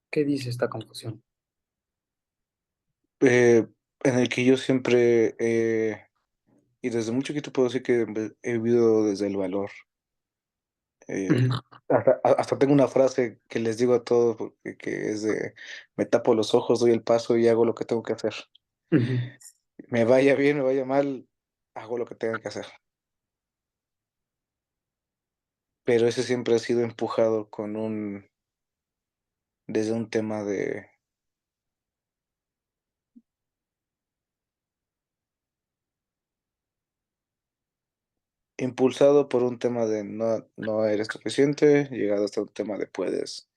¿Qué dice esta confusión? eh, en el que yo siempre, y desde muy chiquito puedo decir que he vivido desde el valor. Eh, Ujú, hasta tengo una frase que les digo a todos, porque, que es de, me tapo los ojos, doy el paso y hago lo que tengo que hacer. ujú. Me vaya bien, me vaya mal, hago lo que tenga que hacer. Pero ese siempre ha sido empujado desde un tema de, impulsado por un tema de no eres suficiente, llegado hasta un tema de puedes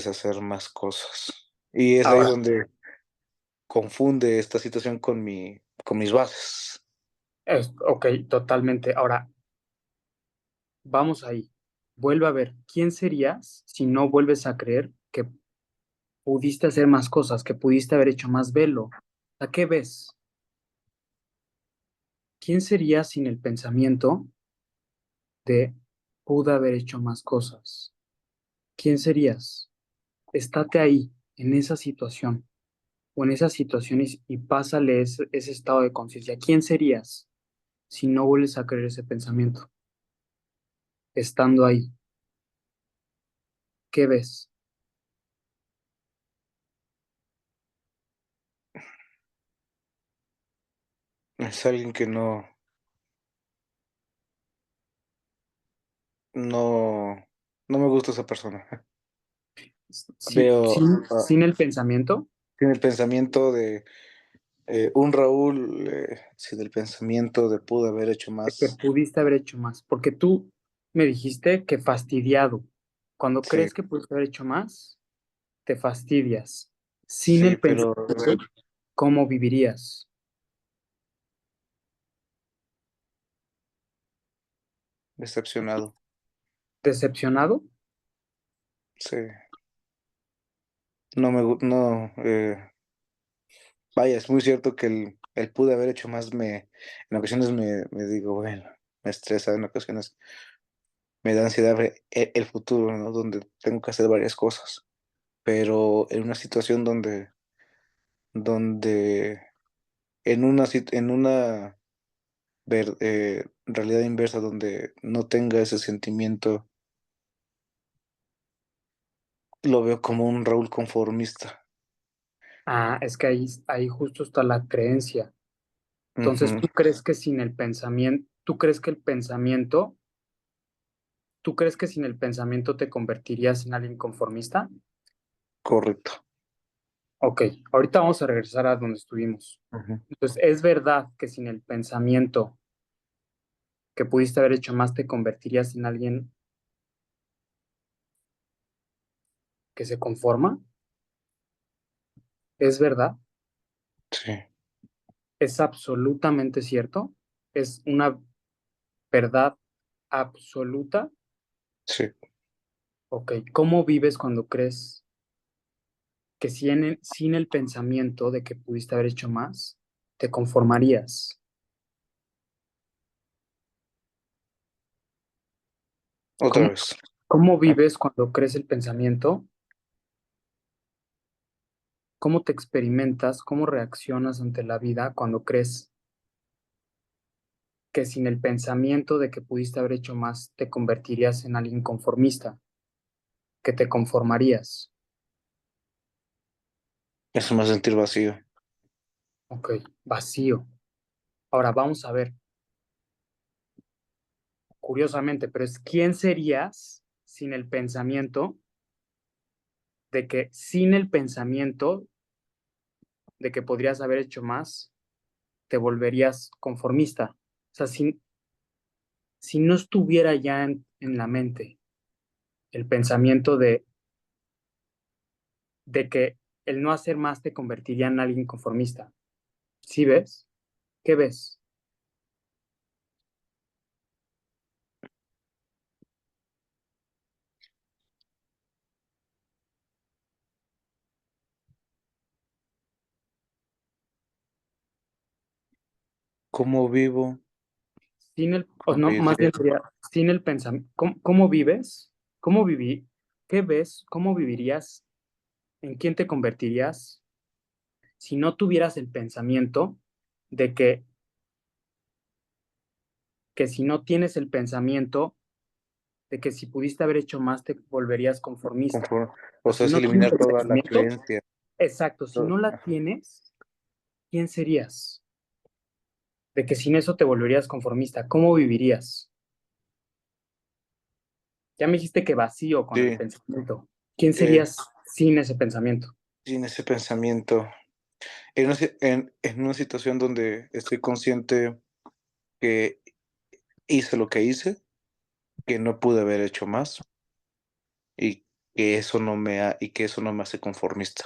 hacer más cosas. Y es ahí Ahora, donde confunde esta situación con mis bases. ok, totalmente. Ahora, vamos ahí. Vuelve a ver, ¿quién serías si no vuelves a creer que pudiste hacer más cosas, que pudiste haber hecho más velo? ¿A qué ves? ¿Quién serías sin el pensamiento de pude haber hecho más cosas? ¿Quién serías? Estate ahí, en esa situación, o en esas situaciones y pásale ese estado de conciencia. ¿Quién serías si no vuelves a creer ese pensamiento? Estando ahí, ¿qué ves? Es alguien que no, no me gusta esa persona. Veo, Sin el pensamiento tiene el pensamiento de un Raúl, sin el pensamiento de pude haber hecho de que más. pudiste haber hecho más, porque tú me dijiste que fastidiado. Cuando Sí, crees que pudiste haber hecho más, te fastidias. Sin sí, el pero pensamiento, ¿cómo vivirías? decepcionado. ¿Decepcionado? Sí, no, vaya, es muy cierto que el pude haber hecho más en ocasiones me digo, bueno, me estresa, en ocasiones me da ansiedad ver el futuro, ¿no? Donde tengo que hacer varias cosas, pero en una situación donde en una realidad inversa donde no tenga ese sentimiento, lo veo como un Raúl conformista. Ah, es que ahí justo está la creencia. Entonces, Ujú, ¿tú crees que el pensamiento, tú crees que sin el pensamiento te convertirías en alguien conformista? correcto. Ok, ahorita vamos a regresar a donde estuvimos. Ujú, Entonces, ¿es verdad que sin el pensamiento que pudiste haber hecho más te convertirías en alguien que se conforma? ¿Es verdad? Sí, ¿Es absolutamente cierto? ¿Es una verdad absoluta? sí. Ok, ¿cómo vives cuando crees que sin el pensamiento de que pudiste haber hecho más, te conformarías? Otra ¿Cómo, vez. cómo Ah, vives cuando crees el pensamiento? ¿Cómo te experimentas? ¿Cómo reaccionas ante la vida cuando crees que sin el pensamiento de que pudiste haber hecho más, te convertirías en alguien conformista, que te conformarías? eso me hace sentir vacío. Ok, vacío. Ahora vamos a ver, curiosamente, pero es quién serías sin el pensamiento de que sin el pensamiento de que podrías haber hecho más, te volverías conformista. O sea, si no estuviera ya en la mente el pensamiento de que el no hacer más te convertiría en alguien conformista. ¿Sí ves? ¿Qué ves? ¿Cómo vivo? Sin el, o ¿Cómo no, más viviría? bien sería sin el pensamiento. ¿Cómo vives? ¿Cómo viví? ¿Qué ves? ¿Cómo vivirías? ¿En quién te convertirías si no tuvieras el pensamiento de que si no tienes el pensamiento de que si pudiste haber hecho más te volverías conformista? O O sea, si es no tienes eliminar el toda la pensamiento, creencia. exacto, si no la Ajá. tienes, ¿quién serías? De que sin eso te volverías conformista, ¿cómo vivirías? Ya me dijiste que vacío con el Sí, pensamiento. ¿Quién eh, serías sin ese pensamiento? sin ese pensamiento. En una situación donde estoy consciente que hice lo que hice, que no pude haber hecho más y y que eso no me hace conformista.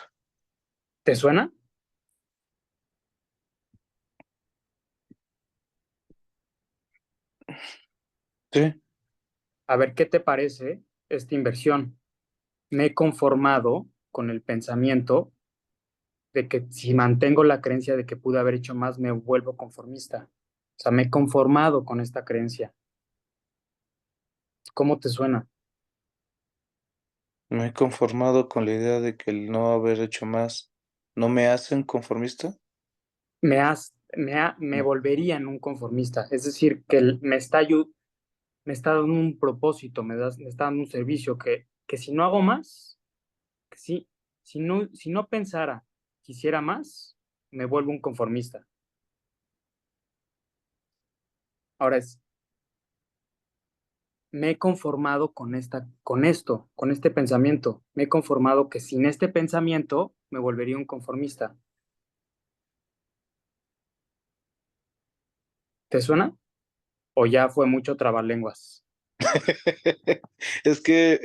¿Te suena? Sí, A ver, ¿qué te parece esta inversión? Me he conformado con el pensamiento de que si mantengo la creencia de que pude haber hecho más, me vuelvo conformista. O sea, me he conformado con esta creencia. ¿Cómo te suena? me he conformado con la idea de que el no haber hecho más no me hacen conformista. Me volvería en un conformista. Es decir, que me está dando un propósito, me está dando un servicio que si no hago más, que si no pensara, quisiera más, me vuelvo un conformista. Ahora me he conformado con este pensamiento. Me he conformado que sin este pensamiento me volvería un conformista. ¿Te suena? ¿O ya fue mucho trabalenguas? Es que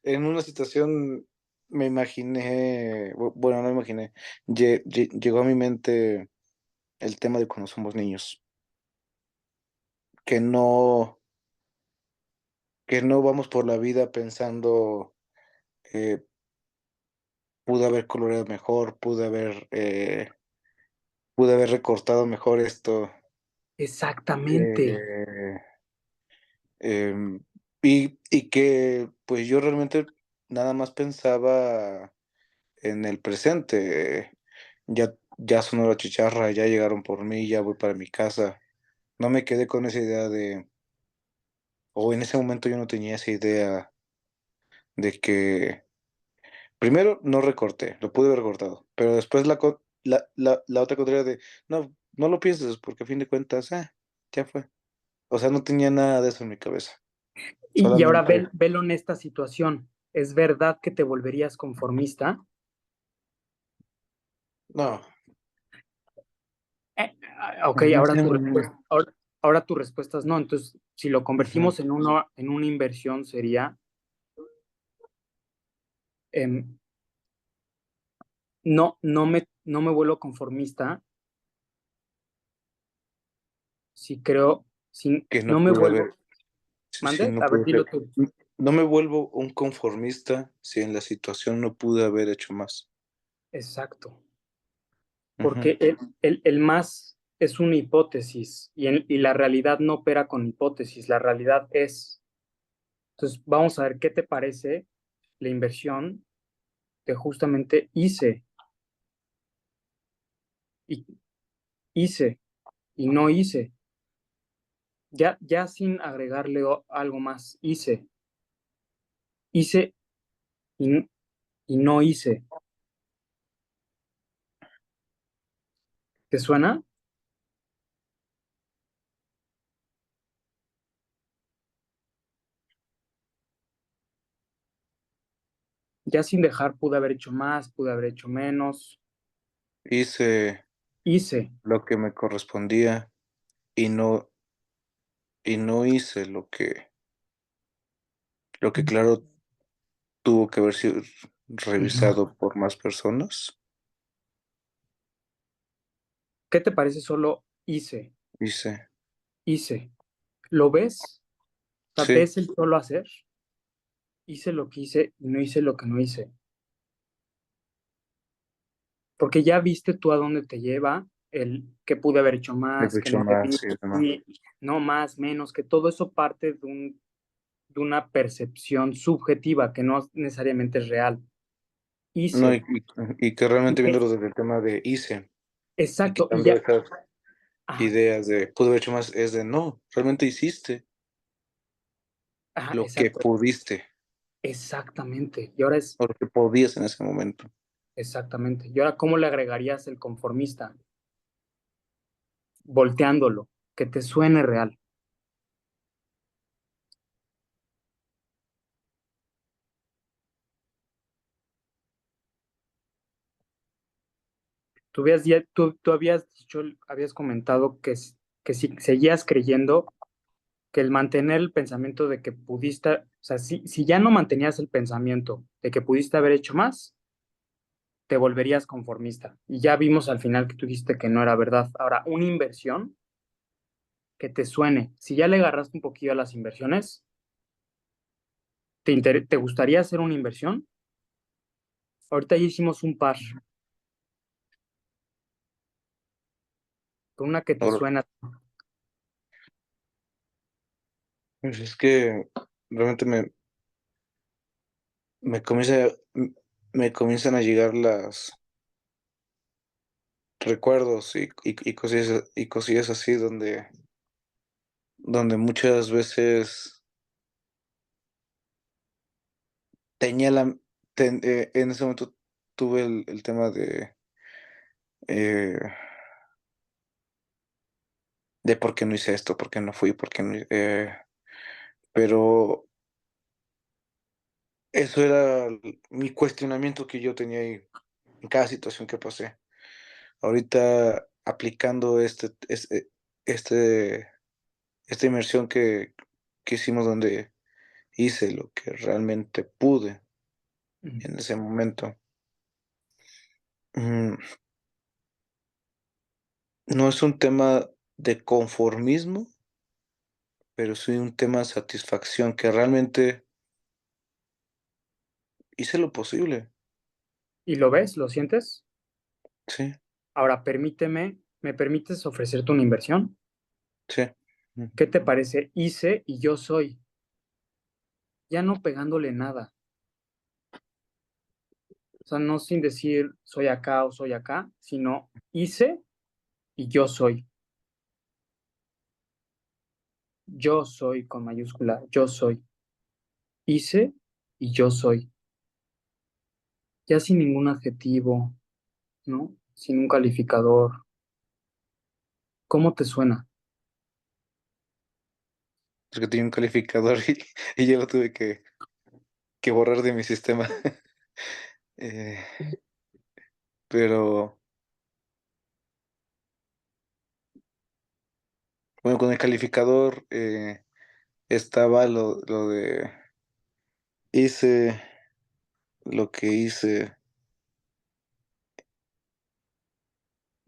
en una situación me imaginé, bueno, no imaginé, llegó a mi mente el tema de cuando somos niños, que no, que no vamos por la vida pensando, eh, pude haber coloreado mejor, pude haber recortado mejor esto, Exactamente. eh, em, y que pues yo realmente nada más pensaba en el presente. Ya sonó la chicharra, ya llegaron por mí, ya voy para mi casa. No me quedé con esa idea o en ese momento yo no tenía esa idea de que, primero, no recorté, lo pude haber recortado, pero después la otra contraria de, no, no lo pienses, porque a fin de cuentas, ya fue. O sea, no tenía nada de eso en mi cabeza. Y ahora Solamente, velo en esta situación. ¿Es verdad que te volverías conformista? no, Ok, en ahora ese tu momento, respuesta, ahora tu respuesta es no. Entonces, si lo ujú, convertimos en una inversión, sería, em, no me vuelvo conformista si creo, si que no no me pude haber, vuelvo, si ¿mande? no A ver, pude dilo ser, tú. no me vuelvo un conformista si en la situación no pude haber hecho más. Exacto. Ujú. Porque el más es una hipótesis y la realidad no opera con hipótesis, la realidad es. Entonces, vamos a ver qué te parece la inversión que justamente y hice y no hice. Ya sin agregarle algo más, hice y, y no hice. ¿Te suena? Ya sin dejar, pude haber hecho más, pude haber hecho menos. Hice Hice. lo que me correspondía y no hice lo que claro tuvo que haber sido Ujú. revisado por más personas. ¿Qué te parece solo Hice, hice? ¿Lo ves? O sea, sí, ¿ves el solo hacer? Hice lo que hice y no hice lo que no hice. Porque ya viste tú a dónde te lleva el que pude haber hecho he más, que hecho no más debí, y demás. y no más, menos, que todo eso parte de una percepción subjetiva que no necesariamente es real. No, Hice. y que Y realmente que- viéndolo desde el tema de hice y exacto, y quitando ya, esas ajá, ideas de pude haber hecho más, es de no, realmente hiciste ajá, lo que exacto, pudiste exactamente. Y ahora es o lo que podías en ese momento. exactamente. Y ahora, ¿cómo le agregarías el conformista? Volteándolo, que te suene real. Tú habías dicho, habías comentado que si seguías creyendo que el mantener el pensamiento de que pudiste, o sea, si ya no mantenías el pensamiento de que pudiste haber hecho más, te volverías conformista. Y ya vimos al final que tú dijiste que no era verdad. Ahora, una inversión que te suene, si ya le agarraste un poquillo a las inversiones, ¿te gustaría hacer una inversión? Ahorita ya hicimos un par, con una que te Ahora, suena. pues es que realmente me comienza, me comienzan a llegar las recuerdos y cosillas así donde muchas veces tenía en ese momento tuve el tema eh, de por qué no hice esto, por qué no fui, por qué no, pero eso era mi cuestionamiento que yo tenía ahí en cada situación que pasé. Ahorita aplicando este, esta inmersión que hicimos donde hice lo que realmente pude en ese momento. mm, No es un tema de conformismo, pero sí un tema de satisfacción, que realmente hice lo posible. ¿Y lo ves? ¿Lo sientes? Sí, Ahora, ¿me permites ofrecerte una inversión? sí. Mm. ¿Qué te parece? Hice y yo soy, ya no pegándole nada. O sea, no sin decir soy acá o soy acá, sino hice y yo soy. Yo soy con mayúscula, yo soy. Hice y yo soy. Ya sin ningún adjetivo, ¿no? Sin un calificador. ¿Cómo te suena? Porque tenía un calificador y yo lo tuve que borrar de mi sistema. Eh, pero bueno, con el calificador estaba lo de hice lo que hice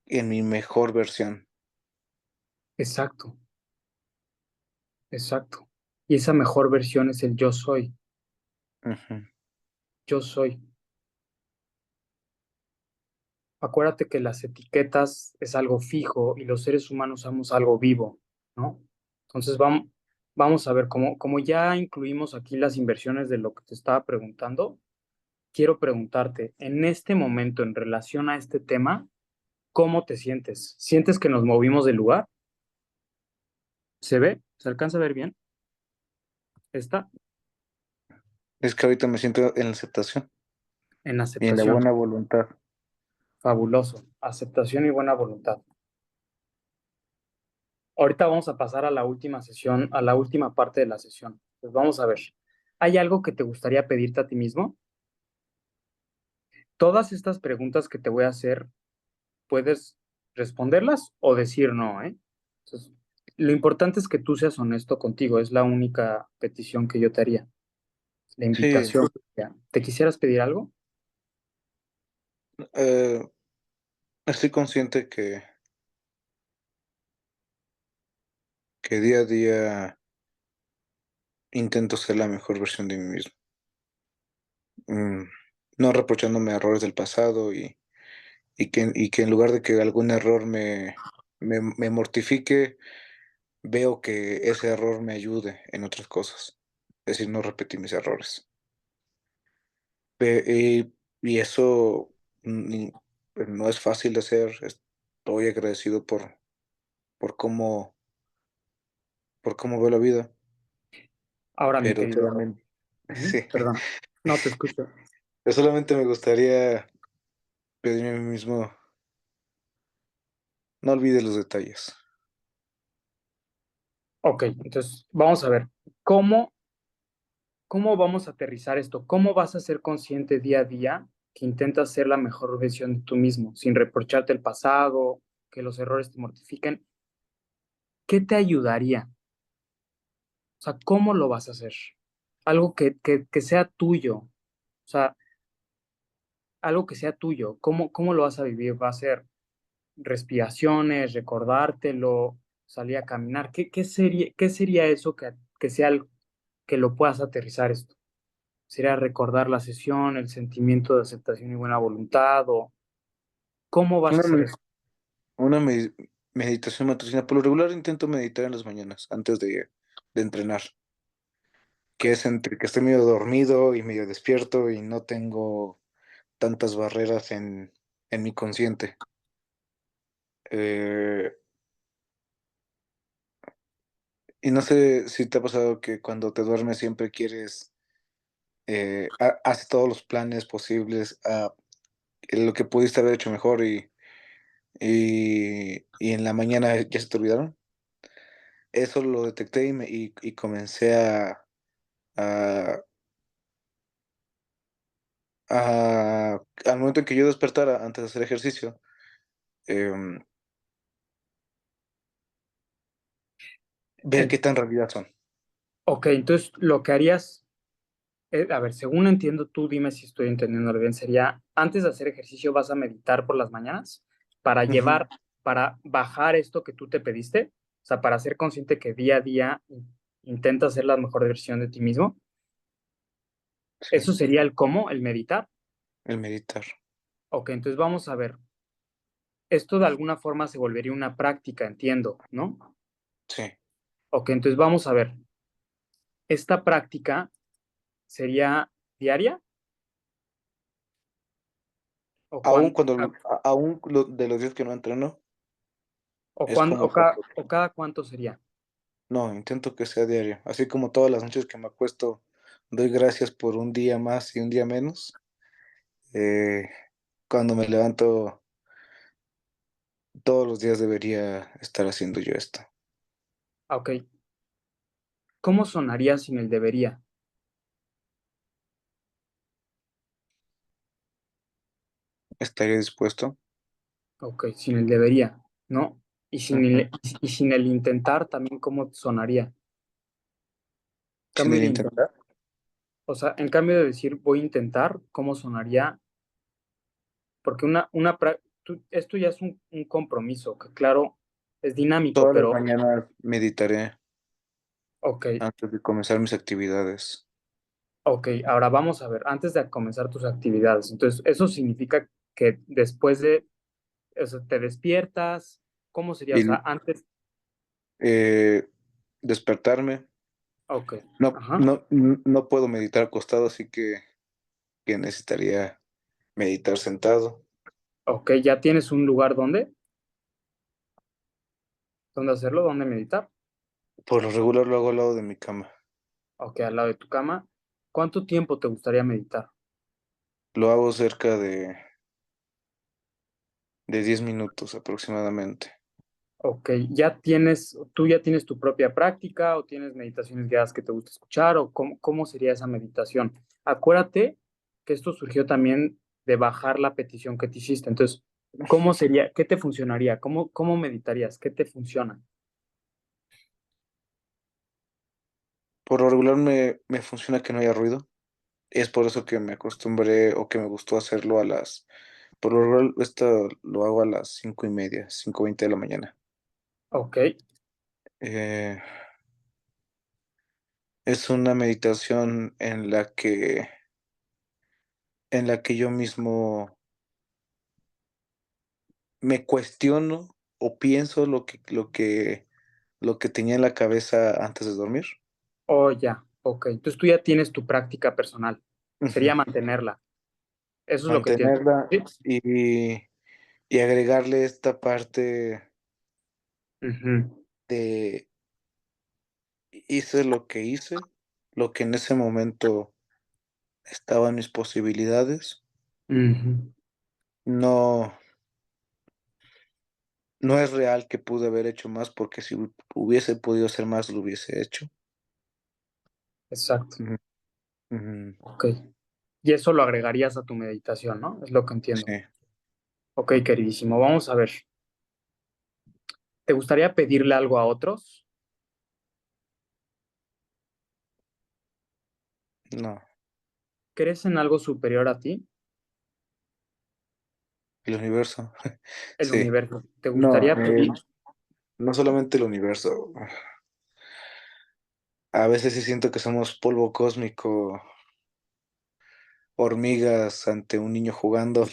en mi mejor versión. Exacto, exacto. Y esa mejor versión es el yo soy, Ujú. yo soy. Acuérdate que las etiquetas es algo fijo y los seres humanos somos algo vivo, ¿no? Entonces vamos a ver, como ya incluimos aquí las inversiones de lo que te estaba preguntando, quiero preguntarte, en este momento, en relación a este tema, ¿cómo te sientes? ¿Sientes que nos movimos del lugar? ¿Se ve? ¿Se alcanza a ver bien? ¿Está? Es que ahorita me siento en la aceptación En y en la aceptación. buena voluntad. Fabuloso. Aceptación y buena voluntad. Ahorita vamos a pasar a la última sesión, a la última parte de la sesión. Pues vamos a ver. ¿Hay algo que te gustaría pedirte a ti mismo? Todas estas preguntas que te voy a hacer, puedes responderlas o decir no, ¿eh? Entonces, lo importante es que tú seas honesto contigo. Es la única petición que yo te haría. La Sí, invitación. Ya. ¿Te quisieras pedir algo? eh, estoy consciente que día a día intento ser la mejor versión de mí mismo. Mm, no reprochándome errores del pasado y que en lugar de que algún error me mortifique, veo que ese error me ayude en otras cosas. Es decir, no repetir mis errores. Y eso pues, no es fácil de hacer. Estoy agradecido por por cómo veo la vida, Ahora, mi pero querido. solamente, Ujú, sí, perdón. No te escucho. yo solamente me gustaría pedirme a mí mismo, no olvides los detalles. Ok, entonces vamos a ver. ¿Cómo ¿Cómo vamos a aterrizar esto? ¿Cómo vas a ser consciente día a día que intentas ser la mejor versión de tú mismo, sin reprocharte el pasado, que los errores te mortifiquen? ¿Qué te ayudaría? O sea, ¿cómo lo vas a hacer? Algo que sea tuyo. O sea, algo que sea tuyo. ¿Cómo lo vas a vivir? ¿Va a ser respiraciones, recordártelo, salir a caminar? ¿Qué sería eso que sea que lo puedas aterrizar esto? ¿Sería recordar la sesión, el sentimiento de aceptación y buena voluntad? ¿O cómo vas a Una, hacer me- eso? una meditación matutina. Por lo regular intento meditar en las mañanas antes de entrenar, que es entre que estoy medio dormido y medio despierto y no tengo tantas barreras en mi consciente. Eh, y no sé si te ha pasado que cuando te duermes siempre quieres, haces todos los planes posibles, lo que pudiste haber hecho mejor y en la mañana ya se te olvidaron. Eso lo detecté y comencé a, al momento en que yo despertara antes de hacer ejercicio, em, ver Eh, qué tan realidad son. ok, entonces lo que harías, a ver, según entiendo, tú dime si estoy entendiendo bien, sería, antes de hacer ejercicio vas a meditar por las mañanas para Ujú, para bajar esto que tú te pediste, o sea, para ser consciente que día a día intentas ser la mejor versión de ti mismo. sí, Eso sería el cómo, el meditar. el meditar, Ok, entonces vamos a ver. Esto de alguna forma se volvería una práctica, entiendo, ¿no? sí. Ok, entonces vamos a ver. Esta práctica sería diaria o Aún cuán- cuando, aún de los días que no entreno, o, es cuán- como o cada, o cada cuánto sería. no, intento que sea diario. Así como todas las noches que me acuesto, doy gracias por un día más y un día menos. eh, Cuando me levanto, todos los días debería estar haciendo yo esto. Ah, ok. ¿Cómo sonaría sin el debería? ¿Estaría dispuesto? Ok, sin el debería, ¿no? Ujú. Y sin el intentar también, ¿cómo sonaría? Sin Cambio el de intentar. intentar. O sea, en cambio de decir voy a intentar, ¿cómo sonaría? Porque esto ya es un compromiso, que claro, es dinámico, Todas las pero mañanas meditaré ok, antes de comenzar mis actividades. ok, ahora vamos a ver, antes de comenzar tus actividades, entonces, eso significa que después de, o sea, te despiertas, ¿cómo sería? O Y sea, antes, eh, despertarme. ok, No, ajá, no, no puedo meditar acostado, así que necesitaría meditar sentado. ok, ya tienes un lugar donde hacerlo, donde meditar, Por lo regular lo hago al lado de mi cama. ok, al lado de tu cama. ¿Cuánto tiempo te gustaría meditar? Lo hago cerca de 10 minutos aproximadamente. Ok, tú ya tienes tu propia práctica o tienes meditaciones guiadas que te gusta escuchar o cómo sería esa meditación. Acuérdate que esto surgió también de bajar la petición que te hiciste. Entonces, ¿cómo sería? ¿Qué te funcionaría? ¿Cómo meditarías? ¿Qué te funciona? Por lo regular me funciona que no haya ruido. Es por eso que me acostumbré o que me gustó hacerlo por lo regular esto lo hago a las 5:30, 5:20 de la mañana. Ok, Eh, es una meditación en la que yo mismo me cuestiono o pienso lo que tenía en la cabeza antes de dormir. oh ya, ok. Entonces tú ya tienes tu práctica personal. Ujú. Sería mantenerla. Eso es lo que tienes. Mantenerla ¿Sí? y agregarle esta parte Ujú, de hice lo que hice, lo que en ese momento estaba en mis posibilidades. ujú, No, no es real que pude haber hecho más porque si hubiese podido hacer más, lo hubiese hecho. exacto. Ujú, ujú, Ok. Y eso lo agregarías a tu meditación, ¿no? Es lo que entiendo. sí, Ok, queridísimo, vamos a ver. ¿Te gustaría pedirle algo a otros? no, ¿Crees en algo superior a ti? el universo, El sí. universo. ¿Te No, gustaría pedir? no solamente el universo. A veces sí siento que somos polvo cósmico, hormigas ante un niño jugando,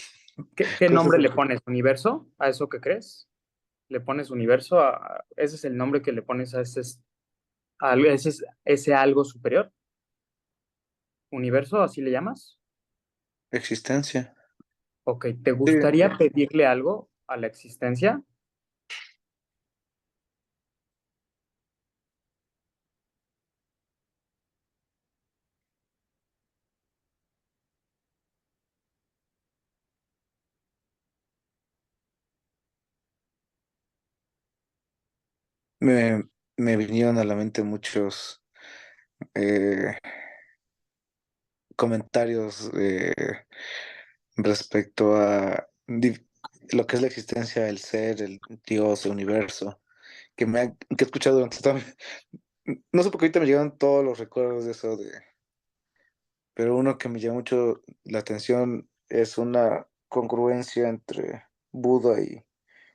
¿Qué cosas nombre le así. pones? ¿Universo? ¿A eso que crees? ¿Le pones universo? ¿Ese es el nombre que le pones a ese algo superior? ¿Universo? ¿Así le llamas? Existencia. Ok, ¿te Sí, gustaría pedirle algo a la existencia? me, me vinieron a la mente muchos eh, comentarios respecto a lo que es la existencia del ser, el Dios, el universo, que he escuchado durante toda no sé por qué ahorita me llegan todos los recuerdos de eso, pero uno que me llama mucho la atención es una congruencia entre Buda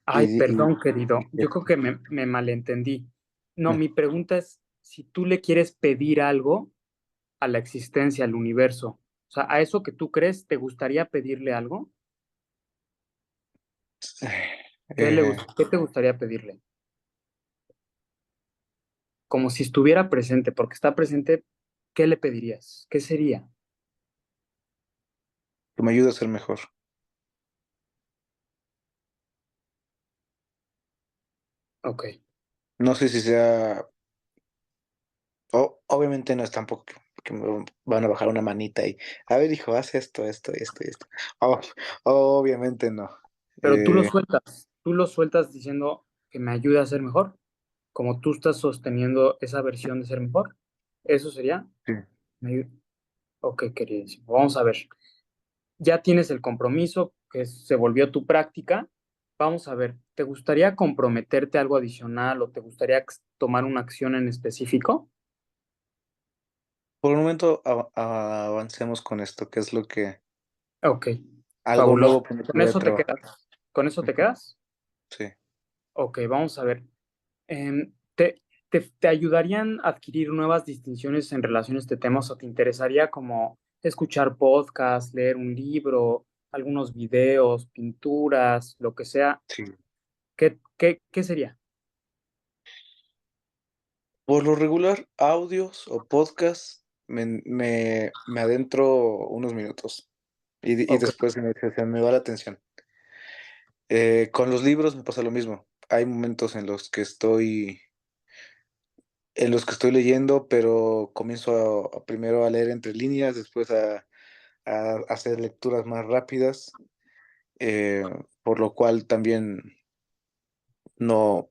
Ay, y, perdón, querido. y Yo creo que me malentendí. No, mi pregunta es si tú le quieres pedir algo a la existencia, al universo. O sea, a eso que tú crees, ¿te gustaría pedirle algo? eh, ¿Qué te gustaría pedirle? Como si estuviera presente, porque está presente, ¿qué le pedirías? ¿Qué sería? que me ayuda a ser mejor. Ok, No sé si sea obviamente no es tampoco que me van a bajar una manita y, a ver, hijo, haz esto, esto, esto y esto. Oh, obviamente no. pero Eh, tú lo sueltas diciendo que me ayude a ser mejor, como tú estás sosteniendo esa versión de ser mejor. ¿Eso sería? sí. Me ayu- Ok, queridísimo. Vamos a ver. Ya tienes el compromiso que se volvió tu práctica. Vamos a ver, ¿te gustaría comprometerte a algo adicional o te gustaría tomar una acción en específico? Por un momento avancemos con esto, que es Ok, algo fabuloso. nuevo que me Con quiero eso te quedas. trabajar. ¿Con eso te quedas? Sí, Ok, vamos a ver. ¿Te ayudarían a adquirir nuevas distinciones en relación a este tema? O sea, ¿te interesaría como escuchar podcast, leer un libro, algunos videos, pinturas, lo que sea? sí. ¿Qué sería? Por lo regular, audios o podcasts, me adentro unos minutos y Ok. después se me va la atención. Con los libros me pasa lo mismo. Hay momentos en los que estoy leyendo, pero comienzo primero a leer entre líneas, después a hacer lecturas más rápidas, eh, por lo cual también no,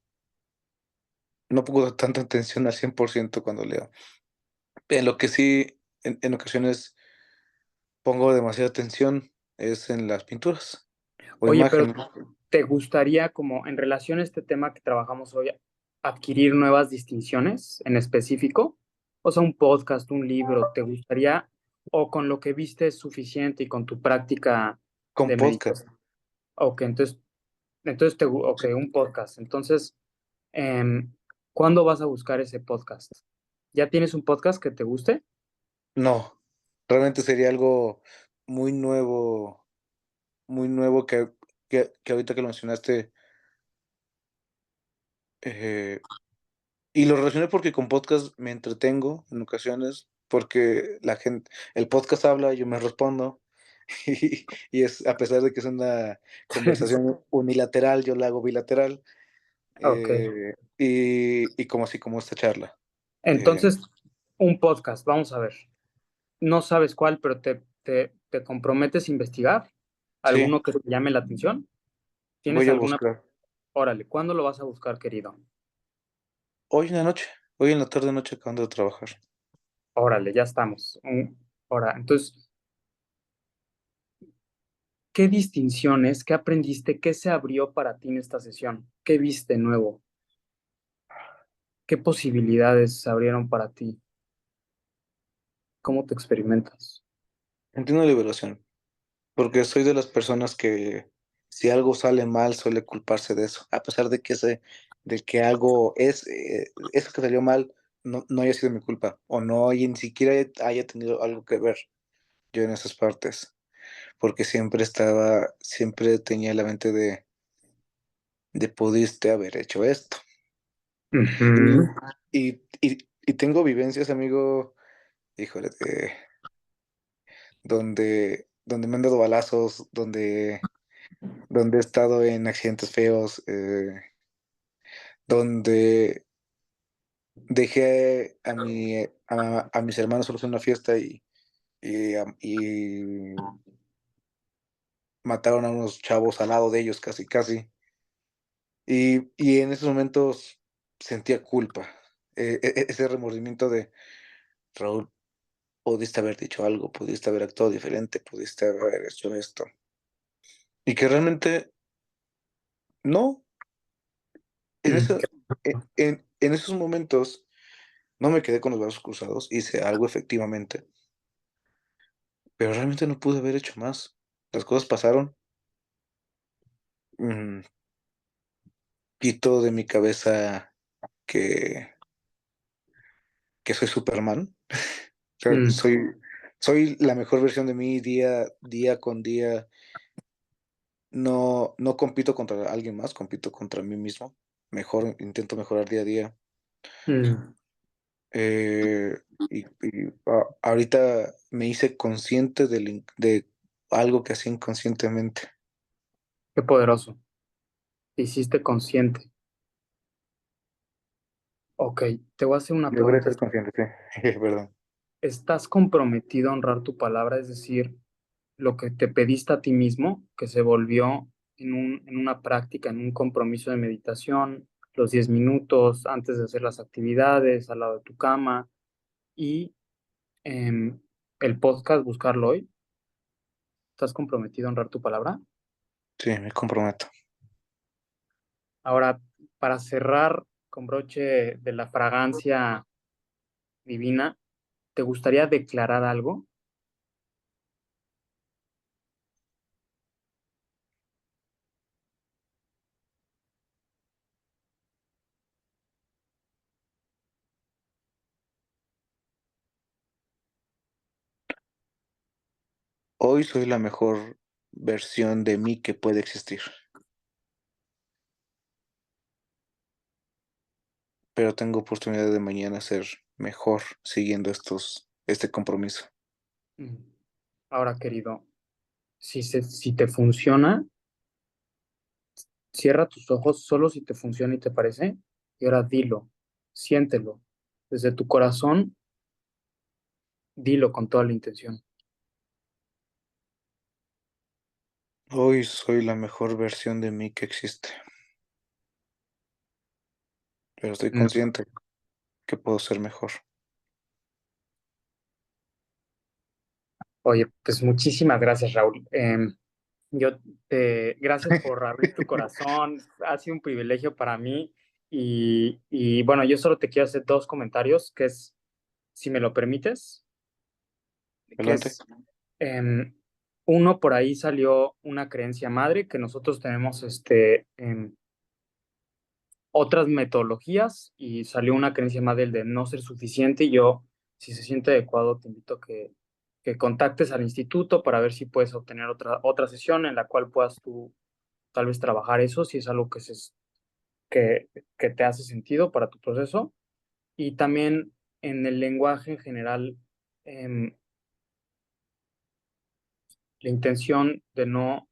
no pongo tanta atención al 100% cuando leo. En lo que sí, en ocasiones pongo demasiada atención es en las pinturas o Oye, pero imágenes. ¿te gustaría, como en relación a este tema que trabajamos hoy, adquirir nuevas distinciones en específico? O sea, un podcast, un libro, ¿te gustaría o con lo que viste es suficiente y con tu práctica Con de podcast. meditación? Ok, ok, un podcast. Entonces, em, ¿cuándo vas a buscar ese podcast? ¿Ya tienes un podcast que te guste? No, realmente sería algo muy muy nuevo que ahorita que lo mencionaste, eh, y lo relacioné porque con podcast me entretengo en ocasiones, porque el podcast habla, yo me respondo, y es, a pesar de que es una conversación unilateral, yo la hago bilateral, Ok. y como así como esta charla. Eh, Entonces, un podcast, vamos a ver. No sabes cuál, pero te comprometes a investigar sí, alguno que te llame la atención. ¿Tienes voy a alguna? buscar. Órale, ¿cuándo lo vas a buscar, querido? Hoy en la noche, hoy en la tarde noche acabando de trabajar. Órale, ya estamos. Ahora, entonces, ¿qué distinciones, qué aprendiste, qué se abrió para ti en esta sesión? ¿Qué viste nuevo? ¿Qué posibilidades se abrieron para ti? ¿Cómo te experimentas? Entiendo liberación. Porque soy de las personas que si algo sale mal suele culparse de eso, a pesar de que algo eso que salió mal no haya sido mi culpa, o no haya, ni siquiera haya tenido algo que ver yo en esas partes, porque siempre tenía la mente de pudiste haber hecho esto. Ujú. Y tengo vivencias, amigo, híjole, donde me han dado balazos, donde he estado en accidentes feos, donde dejé a mis hermanos solos en una fiesta y mataron a unos chavos al lado de ellos, casi, casi. Y en esos momentos sentía culpa, ese remordimiento de, Raúl, pudiste haber dicho algo, pudiste haber actuado diferente, pudiste haber hecho esto. Y que realmente no, en, Mm, eso, en esos momentos no me quedé con los brazos cruzados, hice algo efectivamente, pero realmente no pude haber hecho más. Las cosas pasaron, mm, quito de mi cabeza que, que soy Superman. O sea, mm, soy la mejor versión de mí día con día. No compito contra alguien más, compito contra mí mismo. Intento mejorar día a día. mm. Eh, Ahorita me hice consciente de algo que hacía inconscientemente. Qué poderoso. Te hiciste consciente. Ok, te voy a hacer una Logré pregunta. ser consciente, sí, perdón. ¿Estás comprometido a honrar tu palabra? Es decir, lo que te pediste a ti mismo, que se volvió en una práctica, en un compromiso de meditación, los 10 minutos antes de hacer las actividades, al lado de tu cama, y em, el podcast, buscarlo hoy. ¿Estás comprometido a honrar tu palabra? Sí, me comprometo. Ahora, para cerrar con broche de la fragancia divina, ¿te gustaría declarar algo? Hoy soy la mejor versión de mí que puede existir, pero tengo oportunidad de mañana ser mejor siguiendo este compromiso. Mm. Ahora, querido, si te funciona, cierra tus ojos solo si te funciona y te parece, y ahora dilo, siéntelo. Desde tu corazón, dilo con toda la intención. Hoy soy la mejor versión de mí que existe, pero estoy Mm. consciente que puedo ser mejor. Oye, pues muchísimas gracias, Raúl. Gracias por abrir tu corazón. Ha sido un privilegio para mí. Y bueno, yo solo te quiero hacer dos comentarios, que es, si me lo permites, que Adelante. es, em, uno, por ahí salió una creencia madre, que nosotros tenemos otras metodologías y salió una creencia madre de no ser suficiente. Y yo, si se siente adecuado, te invito a que contactes al instituto para ver si puedes obtener otra sesión en la cual puedas tú tal vez trabajar eso, si es algo que, que te hace sentido para tu proceso. Y también en el lenguaje en general, em, la intención de no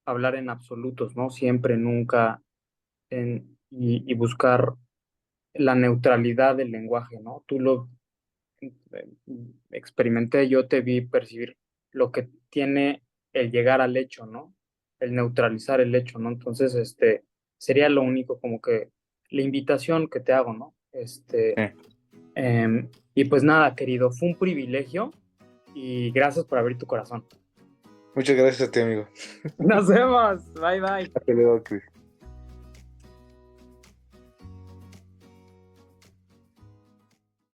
hablar en absolutos, ¿no? Siempre, nunca, y buscar la neutralidad del lenguaje, ¿no? Tú lo eh, experimenté, yo te vi percibir lo que tiene el llegar al hecho, ¿no? El neutralizar el hecho, ¿no? Entonces, sería lo único como que la invitación que te hago, ¿no? Sí. Y pues nada, querido, fue un privilegio y gracias por abrir tu corazón. Muchas gracias a ti, amigo. Nos vemos, bye bye. Hasta luego, Chris.